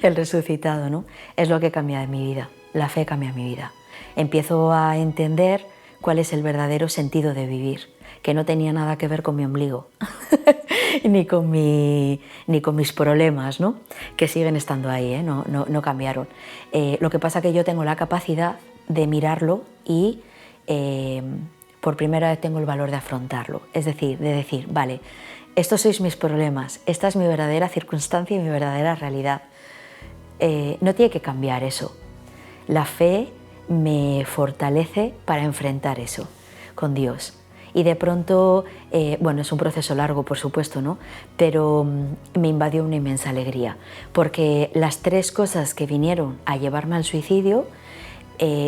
el resucitado, ¿no? Es lo que cambia en mi vida, la fe cambia mi vida. Empiezo a entender cuál es el verdadero sentido de vivir, que no tenía nada que ver con mi ombligo, ni con mis problemas, ¿no? Que siguen estando ahí, no cambiaron. Lo que pasa es que yo tengo la capacidad de mirarlo y por primera vez tengo el valor de afrontarlo, es decir, de decir, vale, estos sois mis problemas, esta es mi verdadera circunstancia y mi verdadera realidad. No tiene que cambiar eso. La fe me fortalece para enfrentar eso con Dios. Y de pronto, bueno, es un proceso largo, por supuesto, ¿no? Pero me invadió una inmensa alegría, porque las tres cosas que vinieron a llevarme al suicidio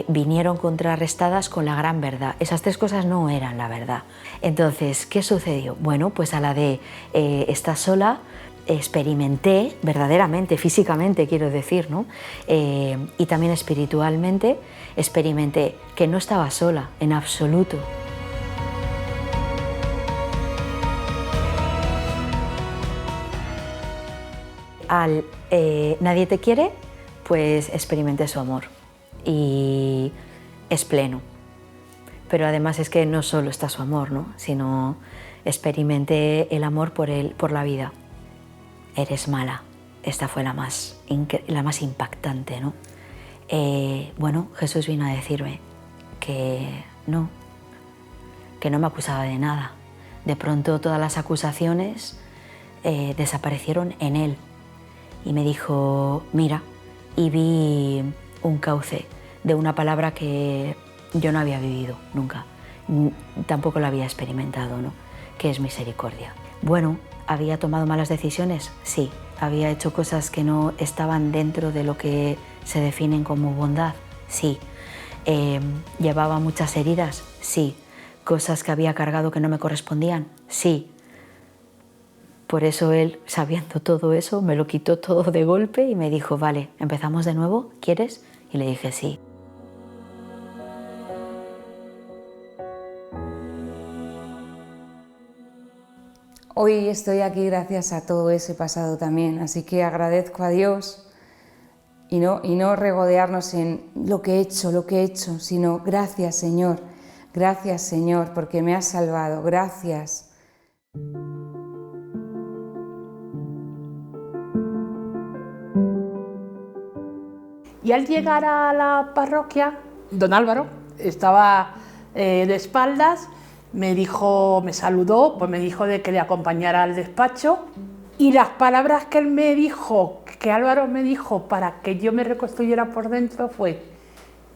vinieron contrarrestadas con la gran verdad. Esas tres cosas no eran la verdad. Entonces, ¿qué sucedió? Bueno, pues a la de estar sola, experimenté verdaderamente, físicamente quiero decir, ¿no? Y también espiritualmente, experimenté que no estaba sola en absoluto. Al nadie te quiere, pues experimenté su amor. Y es pleno, pero además es que no solo está su amor, ¿no? Sino experimenté el amor por la vida. Eres mala, esta fue la más impactante, ¿no? Bueno, Jesús vino a decirme que no me acusaba de nada. De pronto todas las acusaciones desaparecieron en Él y me dijo, mira, y vi un cauce de una palabra que yo no había vivido nunca, tampoco la había experimentado, ¿no? Que es misericordia. Bueno, ¿había tomado malas decisiones? Sí. ¿Había hecho cosas que no estaban dentro de lo que se definen como bondad? Sí. ¿Llevaba muchas heridas? Sí. ¿Cosas que había cargado que no me correspondían? Sí. Por eso Él, sabiendo todo eso, me lo quitó todo de golpe y me dijo, vale, ¿empezamos de nuevo? ¿Quieres? Y le dije sí. Hoy estoy aquí gracias a todo ese pasado también, así que agradezco a Dios y no regodearnos en lo que he hecho, sino gracias Señor, porque me has salvado, gracias. Y al llegar a la parroquia, don Álvaro estaba de espaldas, me saludó, pues me dijo de que le acompañara al despacho y las palabras que él me dijo, que Álvaro me dijo para que yo me reconstruyera por dentro fue: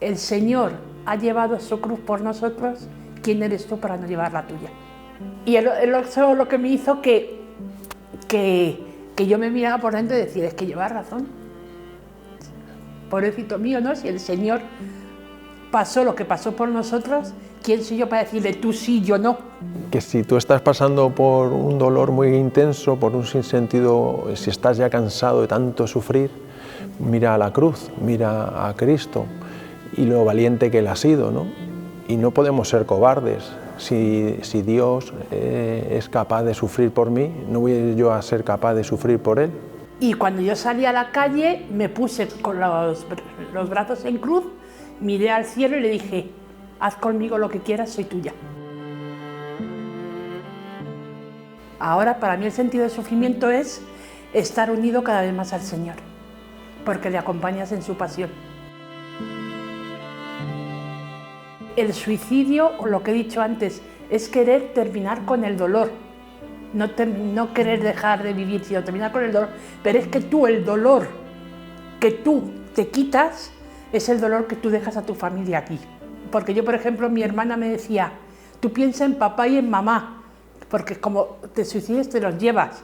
el Señor ha llevado su cruz por nosotros, ¿quién eres tú para no llevar la tuya? Y eso es lo que me hizo que yo me mirara por dentro y decir, es que lleva razón. Pobrecito mío, ¿no? Si el Señor pasó lo que pasó por nosotros, ¿quién soy yo para decirle tú sí, yo no? Que si tú estás pasando por un dolor muy intenso, por un sinsentido, si estás ya cansado de tanto sufrir, mira a la cruz, mira a Cristo y lo valiente que Él ha sido, ¿no? Y no podemos ser cobardes. Si Dios es capaz de sufrir por mí, ¿no voy yo a ser capaz de sufrir por Él? Y cuando yo salí a la calle, me puse con los brazos en cruz, miré al cielo y le dije, haz conmigo lo que quieras, soy tuya. Ahora para mí el sentido del sufrimiento es estar unido cada vez más al Señor, porque le acompañas en su pasión. El suicidio, o lo que he dicho antes, es querer terminar con el dolor, no querer dejar de vivir, sino terminar con el dolor. Pero es que tú, el dolor que tú te quitas, es el dolor que tú dejas a tu familia aquí. Porque yo, por ejemplo, mi hermana me decía, tú piensa en papá y en mamá, porque como te suicides te los llevas.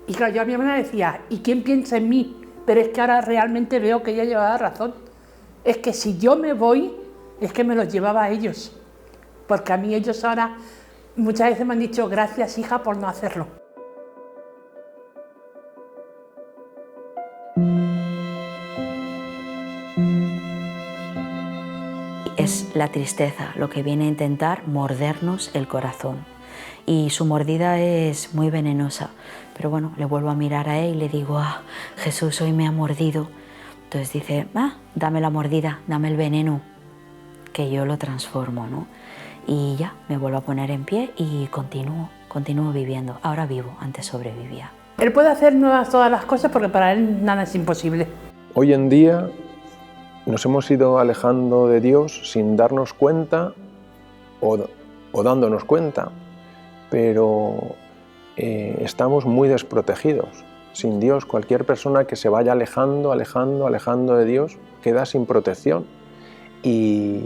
Y claro, yo a mi hermana decía, ¿y quién piensa en mí? Pero es que ahora realmente veo que ella llevaba razón. Es que si yo me voy, es que me los llevaba a ellos. Porque a mí ellos ahora muchas veces me han dicho, gracias hija por no hacerlo. Es la tristeza lo que viene a intentar mordernos el corazón. Y su mordida es muy venenosa. Pero bueno, le vuelvo a mirar a él y le digo, ah, Jesús hoy me ha mordido. Entonces dice, dame la mordida, dame el veneno, que yo lo transformo, ¿no? Y ya, me vuelvo a poner en pie y continúo viviendo. Ahora vivo, antes sobrevivía. Él puede hacer nuevas todas las cosas porque para él nada es imposible. Hoy en día nos hemos ido alejando de Dios sin darnos cuenta o dándonos cuenta, pero estamos muy desprotegidos. Sin Dios, cualquier persona que se vaya alejando de Dios queda sin protección y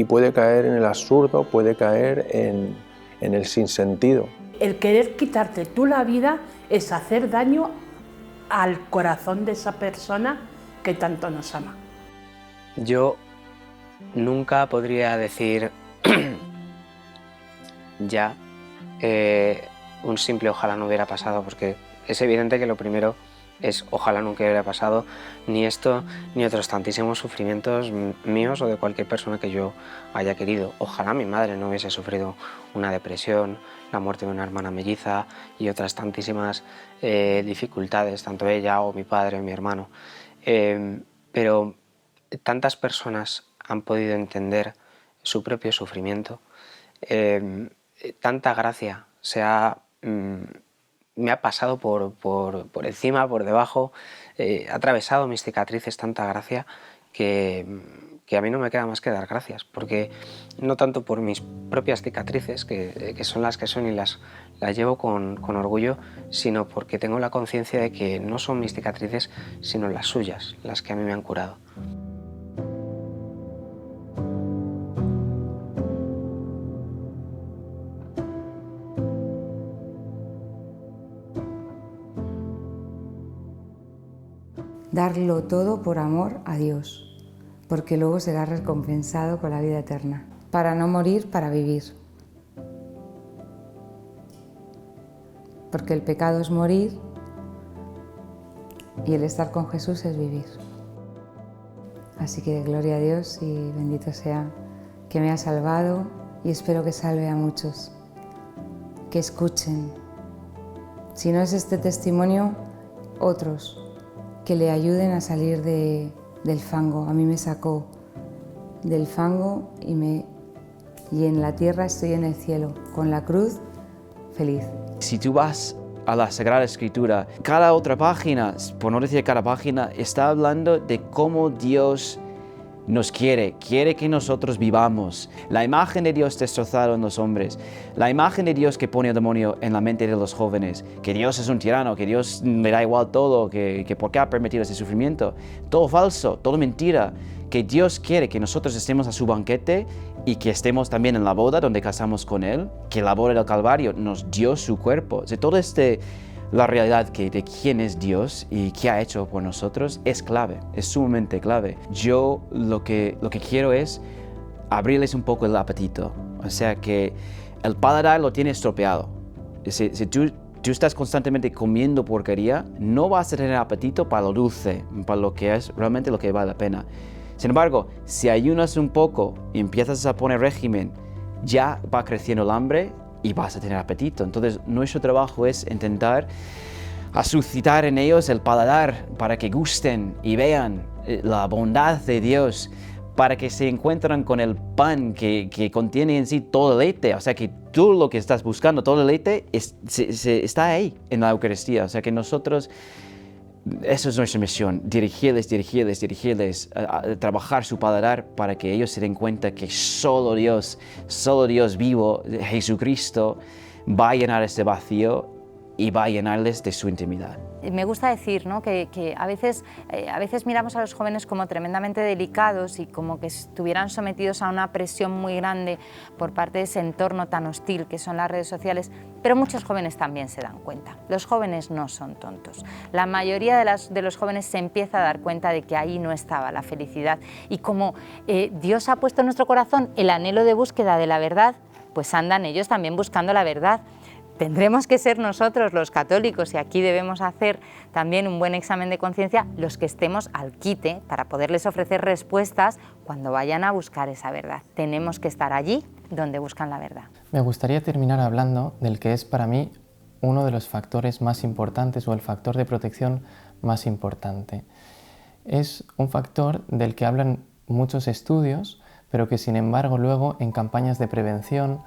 puede caer en el absurdo, puede caer en el sinsentido. El querer quitarte tú la vida es hacer daño al corazón de esa persona que tanto nos ama. Yo nunca podría decir ya un simple ojalá no hubiera pasado, porque es evidente que lo primero es ojalá nunca hubiera pasado ni esto ni otros tantísimos sufrimientos míos o de cualquier persona que yo haya querido. Ojalá mi madre no hubiese sufrido una depresión, la muerte de una hermana melliza y otras tantísimas dificultades, tanto ella o mi padre o mi hermano. Pero tantas personas han podido entender su propio sufrimiento, tanta gracia me ha pasado por encima, por debajo, ha atravesado mis cicatrices tanta gracia que a mí no me queda más que dar gracias, porque no tanto por mis propias cicatrices, que son las que son y las llevo con orgullo, sino porque tengo la conciencia de que no son mis cicatrices, sino las suyas, las que a mí me han curado. Darlo todo por amor a Dios, porque luego será recompensado con la vida eterna. Para no morir, para vivir. Porque el pecado es morir y el estar con Jesús es vivir. Así que gloria a Dios y bendito sea que me ha salvado y espero que salve a muchos, que escuchen. Si no es este testimonio, otros que le ayuden a salir del fango. A mí me sacó del fango y en la tierra estoy en el cielo, con la cruz, feliz. Si tú vas a la Sagrada Escritura, cada otra página, por no decir cada página, está hablando de cómo Dios nos quiere que nosotros vivamos. La imagen de Dios destrozada en los hombres, la imagen de Dios que pone el demonio en la mente de los jóvenes, que Dios es un tirano, que Dios le da igual todo, que por qué ha permitido ese sufrimiento. Todo falso, todo mentira. Que Dios quiere que nosotros estemos a su banquete y que estemos también en la boda donde casamos con Él, que la boda del Calvario nos dio su cuerpo. O sea, todo la realidad de quién es Dios y qué ha hecho por nosotros es clave, es sumamente clave. Yo lo que quiero es abrirles un poco el apetito, o sea que el paladar lo tiene estropeado. Si tú estás constantemente comiendo porquería, no vas a tener apetito para lo dulce, para lo que es realmente lo que vale la pena. Sin embargo, si ayunas un poco y empiezas a poner régimen, ya va creciendo el hambre y vas a tener apetito. Entonces, nuestro trabajo es intentar suscitar en ellos el paladar para que gusten y vean la bondad de Dios, para que se encuentren con el pan que contiene en sí todo el leite. O sea que tú lo que estás buscando, todo el leite, está ahí en la Eucaristía. O sea que nosotros, eso es nuestra misión, dirigirles, a trabajar su paladar para que ellos se den cuenta que solo Dios vivo, Jesucristo, va a llenar ese vacío y va a llenarles de su intimidad. Me gusta decir, ¿no?, que a veces miramos a los jóvenes como tremendamente delicados y como que estuvieran sometidos a una presión muy grande por parte de ese entorno tan hostil que son las redes sociales, pero muchos jóvenes también se dan cuenta. Los jóvenes no son tontos. La mayoría de los jóvenes se empieza a dar cuenta de que ahí no estaba la felicidad y como Dios ha puesto en nuestro corazón el anhelo de búsqueda de la verdad, pues andan ellos también buscando la verdad. Tendremos que ser nosotros los católicos, y aquí debemos hacer también un buen examen de conciencia, los que estemos al quite para poderles ofrecer respuestas cuando vayan a buscar esa verdad. Tenemos que estar allí donde buscan la verdad. Me gustaría terminar hablando del que es para mí uno de los factores más importantes o el factor de protección más importante. Es un factor del que hablan muchos estudios, pero que sin embargo luego en campañas de prevención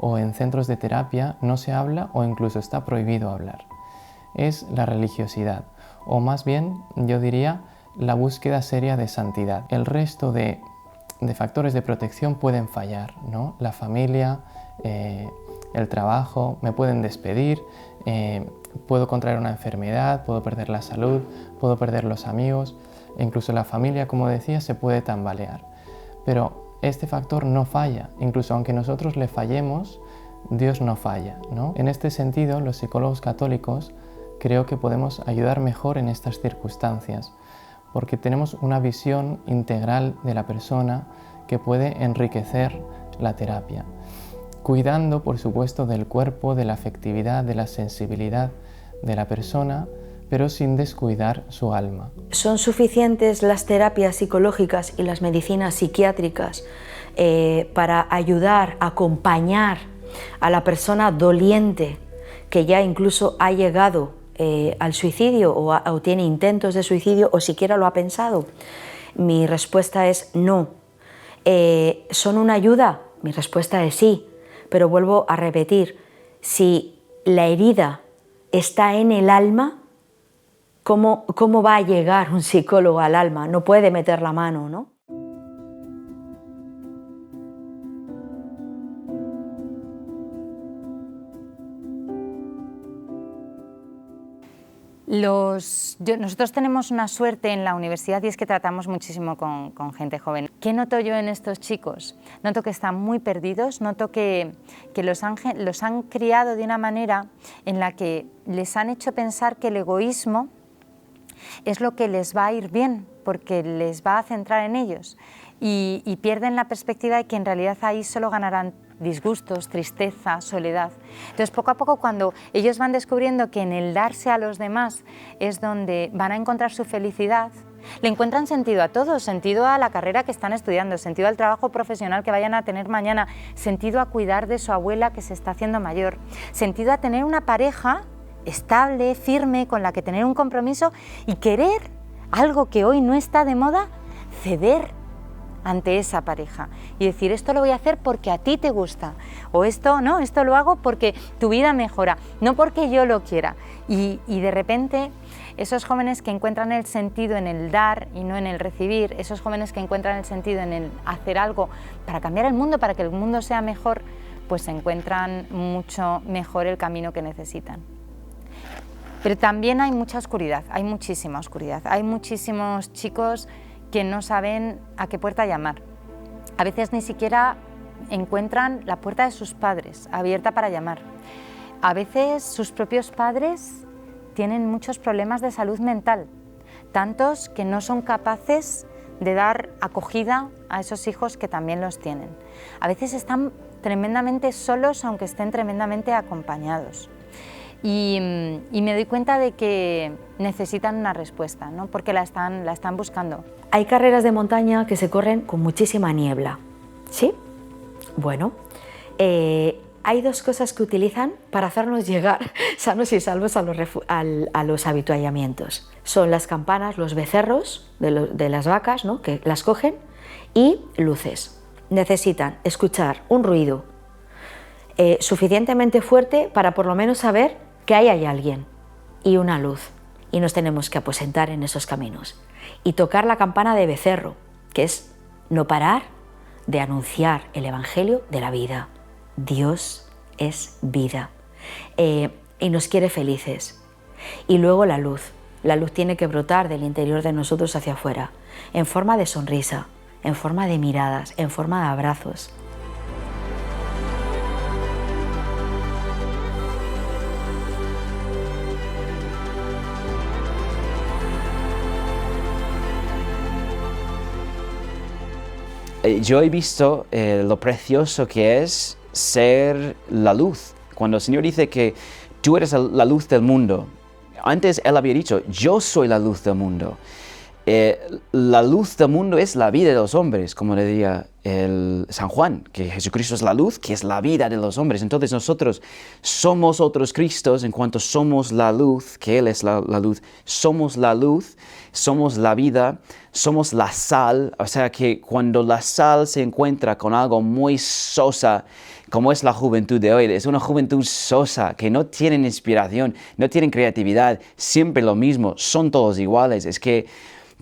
o en centros de terapia no se habla o incluso está prohibido hablar. Es la religiosidad, o más bien yo diría la búsqueda seria de santidad. El resto de factores de protección pueden fallar, ¿no? La familia, el trabajo, me pueden despedir, puedo contraer una enfermedad, puedo perder la salud, puedo perder los amigos, e incluso la familia, como decía, se puede tambalear. Pero este factor no falla, incluso aunque nosotros le fallemos, Dios no falla, ¿no? En este sentido, los psicólogos católicos creo que podemos ayudar mejor en estas circunstancias, porque tenemos una visión integral de la persona que puede enriquecer la terapia, cuidando, por supuesto, del cuerpo, de la afectividad, de la sensibilidad de la persona, pero sin descuidar su alma. ¿Son suficientes las terapias psicológicas y las medicinas psiquiátricas para ayudar, acompañar a la persona doliente que ya incluso ha llegado al suicidio o tiene intentos de suicidio o siquiera lo ha pensado? Mi respuesta es no. ¿Son una ayuda? Mi respuesta es sí, pero vuelvo a repetir, si la herida está en el alma, ¿cómo va a llegar un psicólogo al alma? No puede meter la mano, ¿no? Nosotros tenemos una suerte en la universidad y es que tratamos muchísimo con gente joven. ¿Qué noto yo en estos chicos? Noto que están muy perdidos, noto que los han criado de una manera en la que les han hecho pensar que el egoísmo es lo que les va a ir bien, porque les va a centrar en ellos y pierden la perspectiva de que en realidad ahí solo ganarán disgustos, tristeza, soledad. Entonces, poco a poco, cuando ellos van descubriendo que en el darse a los demás es donde van a encontrar su felicidad, le encuentran sentido a todo, sentido a la carrera que están estudiando, sentido al trabajo profesional que vayan a tener mañana, sentido a cuidar de su abuela que se está haciendo mayor, sentido a tener una pareja estable, firme, con la que tener un compromiso y querer algo que hoy no está de moda, ceder ante esa pareja y decir, esto lo voy a hacer porque a ti te gusta, o esto no, esto lo hago porque tu vida mejora, no porque yo lo quiera. Y de repente esos jóvenes que encuentran el sentido en el dar y no en el recibir, esos jóvenes que encuentran el sentido en el hacer algo para cambiar el mundo, para que el mundo sea mejor, pues encuentran mucho mejor el camino que necesitan. Pero también hay mucha oscuridad, hay muchísima oscuridad, hay muchísimos chicos que no saben a qué puerta llamar. A veces ni siquiera encuentran la puerta de sus padres abierta para llamar. A veces sus propios padres tienen muchos problemas de salud mental, tantos que no son capaces de dar acogida a esos hijos que también los tienen. A veces están tremendamente solos, aunque estén tremendamente acompañados. Y me doy cuenta de que necesitan una respuesta, ¿no? Porque la están buscando. Hay carreras de montaña que se corren con muchísima niebla, ¿sí? Bueno, hay dos cosas que utilizan para hacernos llegar sanos y salvos a los avituallamientos. Son las campanas, los becerros de las vacas, ¿no?, que las cogen y luces. Necesitan escuchar un ruido suficientemente fuerte para por lo menos saber que ahí hay alguien, y una luz. Y nos tenemos que aposentar en esos caminos y tocar la campana de becerro, que es no parar de anunciar el Evangelio de la vida. Dios es vida y nos quiere felices. Y luego la luz. La luz tiene que brotar del interior de nosotros hacia afuera, en forma de sonrisa, en forma de miradas, en forma de abrazos. Yo he visto lo precioso que es ser la luz. Cuando el Señor dice que tú eres la luz del mundo, antes Él había dicho, yo soy la luz del mundo. La luz del mundo es la vida de los hombres, como le diría el San Juan, que Jesucristo es la luz, que es la vida de los hombres. Entonces nosotros somos otros Cristos en cuanto somos la luz, que Él es la luz. Somos la luz, somos la vida, somos la sal. O sea que cuando la sal se encuentra con algo muy sosa, como es la juventud de hoy, es una juventud sosa, que no tienen inspiración, no tienen creatividad, siempre lo mismo, son todos iguales. Es que,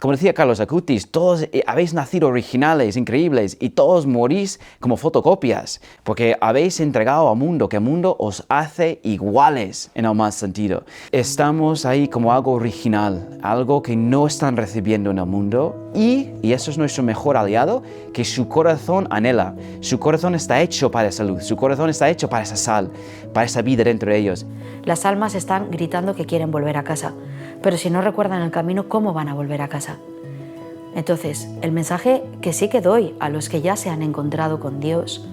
como decía Carlos Acutis, todos habéis nacido originales, increíbles, y todos morís como fotocopias, porque habéis entregado al mundo, que el mundo os hace iguales en el más sentido. Estamos ahí como algo original, algo que no están recibiendo en el mundo, y eso es nuestro mejor aliado, que su corazón anhela. Su corazón está hecho para esa luz, su corazón está hecho para esa sal, para esa vida dentro de ellos. Las almas están gritando que quieren volver a casa, pero si no recuerdan el camino, ¿cómo van a volver a casa? Entonces, el mensaje que sí que doy a los que ya se han encontrado con Dios,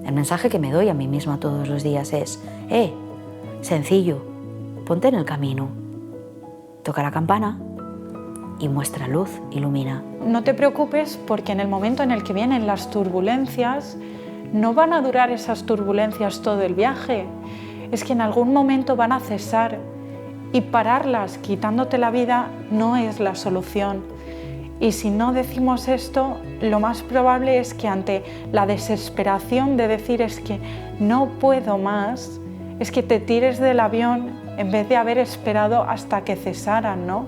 el mensaje que me doy a mí misma todos los días es, sencillo, ponte en el camino, toca la campana y muestra luz, ilumina. No te preocupes porque en el momento en el que vienen las turbulencias, no van a durar esas turbulencias todo el viaje, es que en algún momento van a cesar. Y pararlas quitándote la vida no es la solución. Y si no decimos esto, lo más probable es que ante la desesperación de decir es que no puedo más, es que te tires del avión en vez de haber esperado hasta que cesaran, ¿no?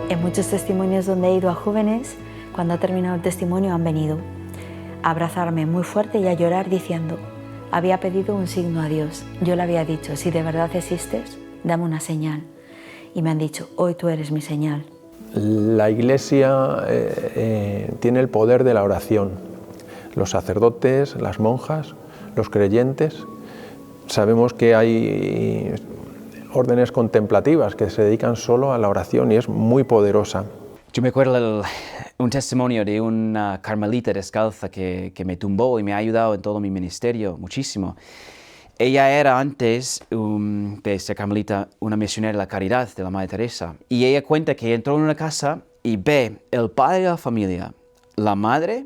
En muchos testimonios donde he ido a jóvenes, cuando ha terminado el testimonio han venido a abrazarme muy fuerte y a llorar diciendo, había pedido un signo a Dios. Yo le había dicho, si de verdad existes, dame una señal. Y me han dicho, hoy tú eres mi señal. La Iglesia tiene el poder de la oración. Los sacerdotes, las monjas, los creyentes, sabemos que hay órdenes contemplativas que se dedican solo a la oración y es muy poderosa. Yo me acuerdo un testimonio de una carmelita descalza que me tumbó y me ha ayudado en todo mi ministerio muchísimo. Ella era antes de ser carmelita una misionera de la caridad de la Madre Teresa. Y ella cuenta que entró en una casa y ve el padre de la familia, la madre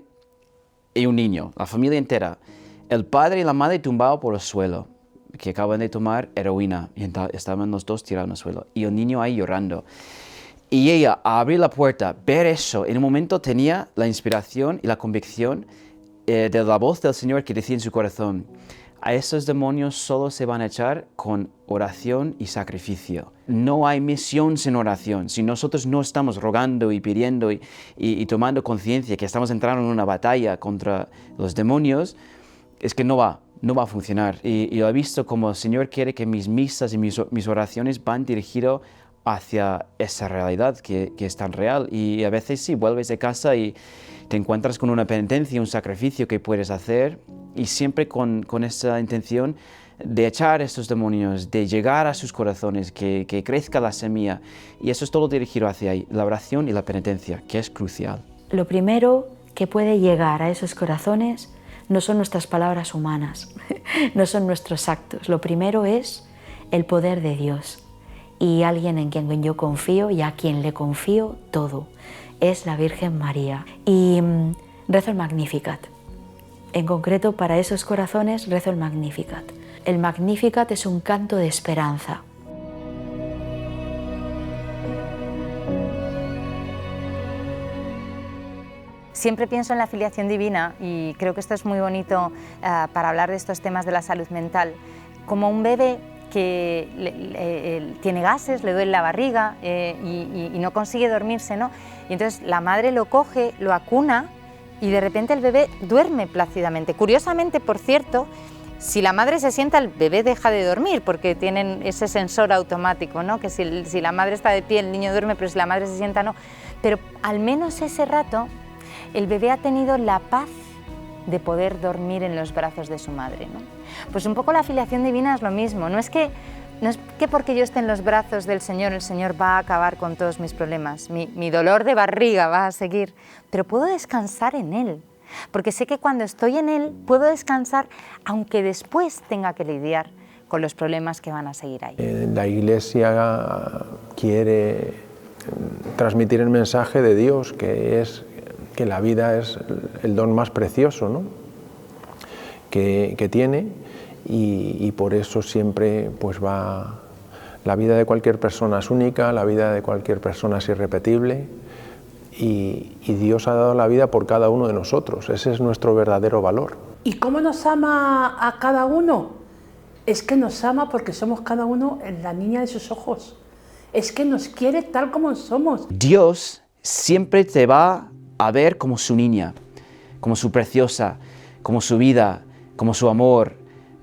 y un niño, la familia entera. El padre y la madre tumbados por el suelo, que acaban de tomar heroína y estaban los dos tirados en el suelo. Y el niño ahí llorando. Y ella, a abrir la puerta, ver eso, en un momento tenía la inspiración y la convicción de la voz del Señor que decía en su corazón, a esos demonios solo se van a echar con oración y sacrificio. No hay misión sin oración. Si nosotros no estamos rogando y pidiendo y tomando conciencia que estamos entrando en una batalla contra los demonios, es que no va a funcionar. Y lo he visto como el Señor quiere que mis misas y mis oraciones van dirigidas hacia esa realidad que es tan real. Y a veces sí, vuelves de casa y te encuentras con una penitencia, un sacrificio que puedes hacer, y siempre con esa intención de echar estos demonios, de llegar a sus corazones, que crezca la semilla. Y eso es todo dirigido hacia ahí, la oración y la penitencia, que es crucial. Lo primero que puede llegar a esos corazones no son nuestras palabras humanas, no son nuestros actos. Lo primero es el poder de Dios. Y alguien en quien yo confío y a quien le confío todo es la Virgen María. Y rezo el Magnificat. En concreto, para esos corazones rezo el Magnificat. El Magnificat es un canto de esperanza. siempre pienso en la filiación divina y creo que esto es muy bonito para hablar de estos temas de la salud mental, como un bebé que tiene gases, le duele la barriga y no consigue dormirse, ¿no? Y entonces la madre lo coge, lo acuna y de repente el bebé duerme plácidamente. Curiosamente, por cierto, si la madre se sienta, el bebé deja de dormir porque tienen ese sensor automático, ¿no? Que si la madre está de pie, el niño duerme, pero si la madre se sienta, no. Pero al menos ese rato el bebé ha tenido la paz de poder dormir en los brazos de su madre, ¿no? Pues un poco la filiación divina es lo mismo, no es que porque yo esté en los brazos del Señor, el Señor va a acabar con todos mis problemas, mi dolor de barriga va a seguir, pero puedo descansar en Él, porque sé que cuando estoy en Él puedo descansar, aunque después tenga que lidiar con los problemas que van a seguir ahí. La Iglesia quiere transmitir el mensaje de Dios, que es que la vida es el don más precioso, ¿no? que tiene, y por eso siempre pues va. La vida de cualquier persona es única, la vida de cualquier persona es irrepetible, y Dios ha dado la vida por cada uno de nosotros. Ese es nuestro verdadero valor. ¿Y cómo nos ama a cada uno? Es que nos ama porque somos cada uno en la niña de sus ojos. Es que nos quiere tal como somos. Dios siempre te va a ver como su niña, como su preciosa, como su vida, como su amor,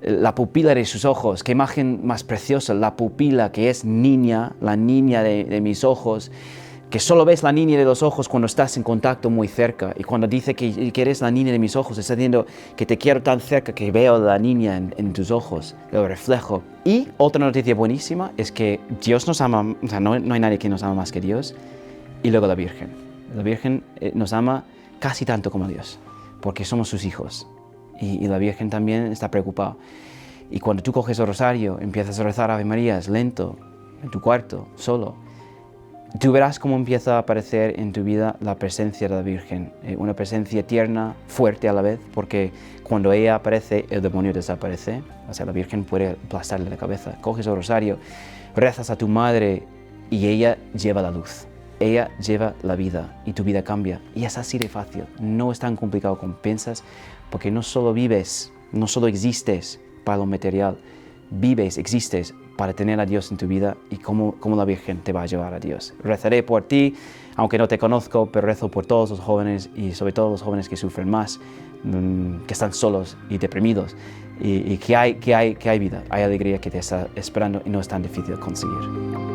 la pupila de sus ojos. Qué imagen más preciosa, la pupila que es niña, la niña de mis ojos, que solo ves la niña de los ojos cuando estás en contacto muy cerca, y cuando dice que eres la niña de mis ojos, está diciendo que te quiero tan cerca que veo la niña en tus ojos, lo reflejo. Y otra noticia buenísima es que Dios nos ama, o sea, no hay nadie que nos ama más que Dios, y luego la Virgen. La Virgen nos ama casi tanto como Dios, porque somos sus hijos, y la Virgen también está preocupada. Y cuando tú coges el rosario, empiezas a rezar Ave Marías lento, en tu cuarto, solo, tú verás cómo empieza a aparecer en tu vida la presencia de la Virgen, una presencia tierna, fuerte a la vez, porque cuando ella aparece, el demonio desaparece. O sea, la Virgen puede aplastarle la cabeza. Coges el rosario, rezas a tu madre y ella lleva la luz. Ella lleva la vida y tu vida cambia. Y es así de fácil, no es tan complicado como piensas, porque no solo vives, no solo existes para lo material, vives, existes para tener a Dios en tu vida, y cómo la Virgen te va a llevar a Dios. Rezaré por ti, aunque no te conozco, pero rezo por todos los jóvenes, y sobre todo los jóvenes que sufren más, que están solos y deprimidos, y que hay vida, hay alegría que te está esperando y no es tan difícil conseguir.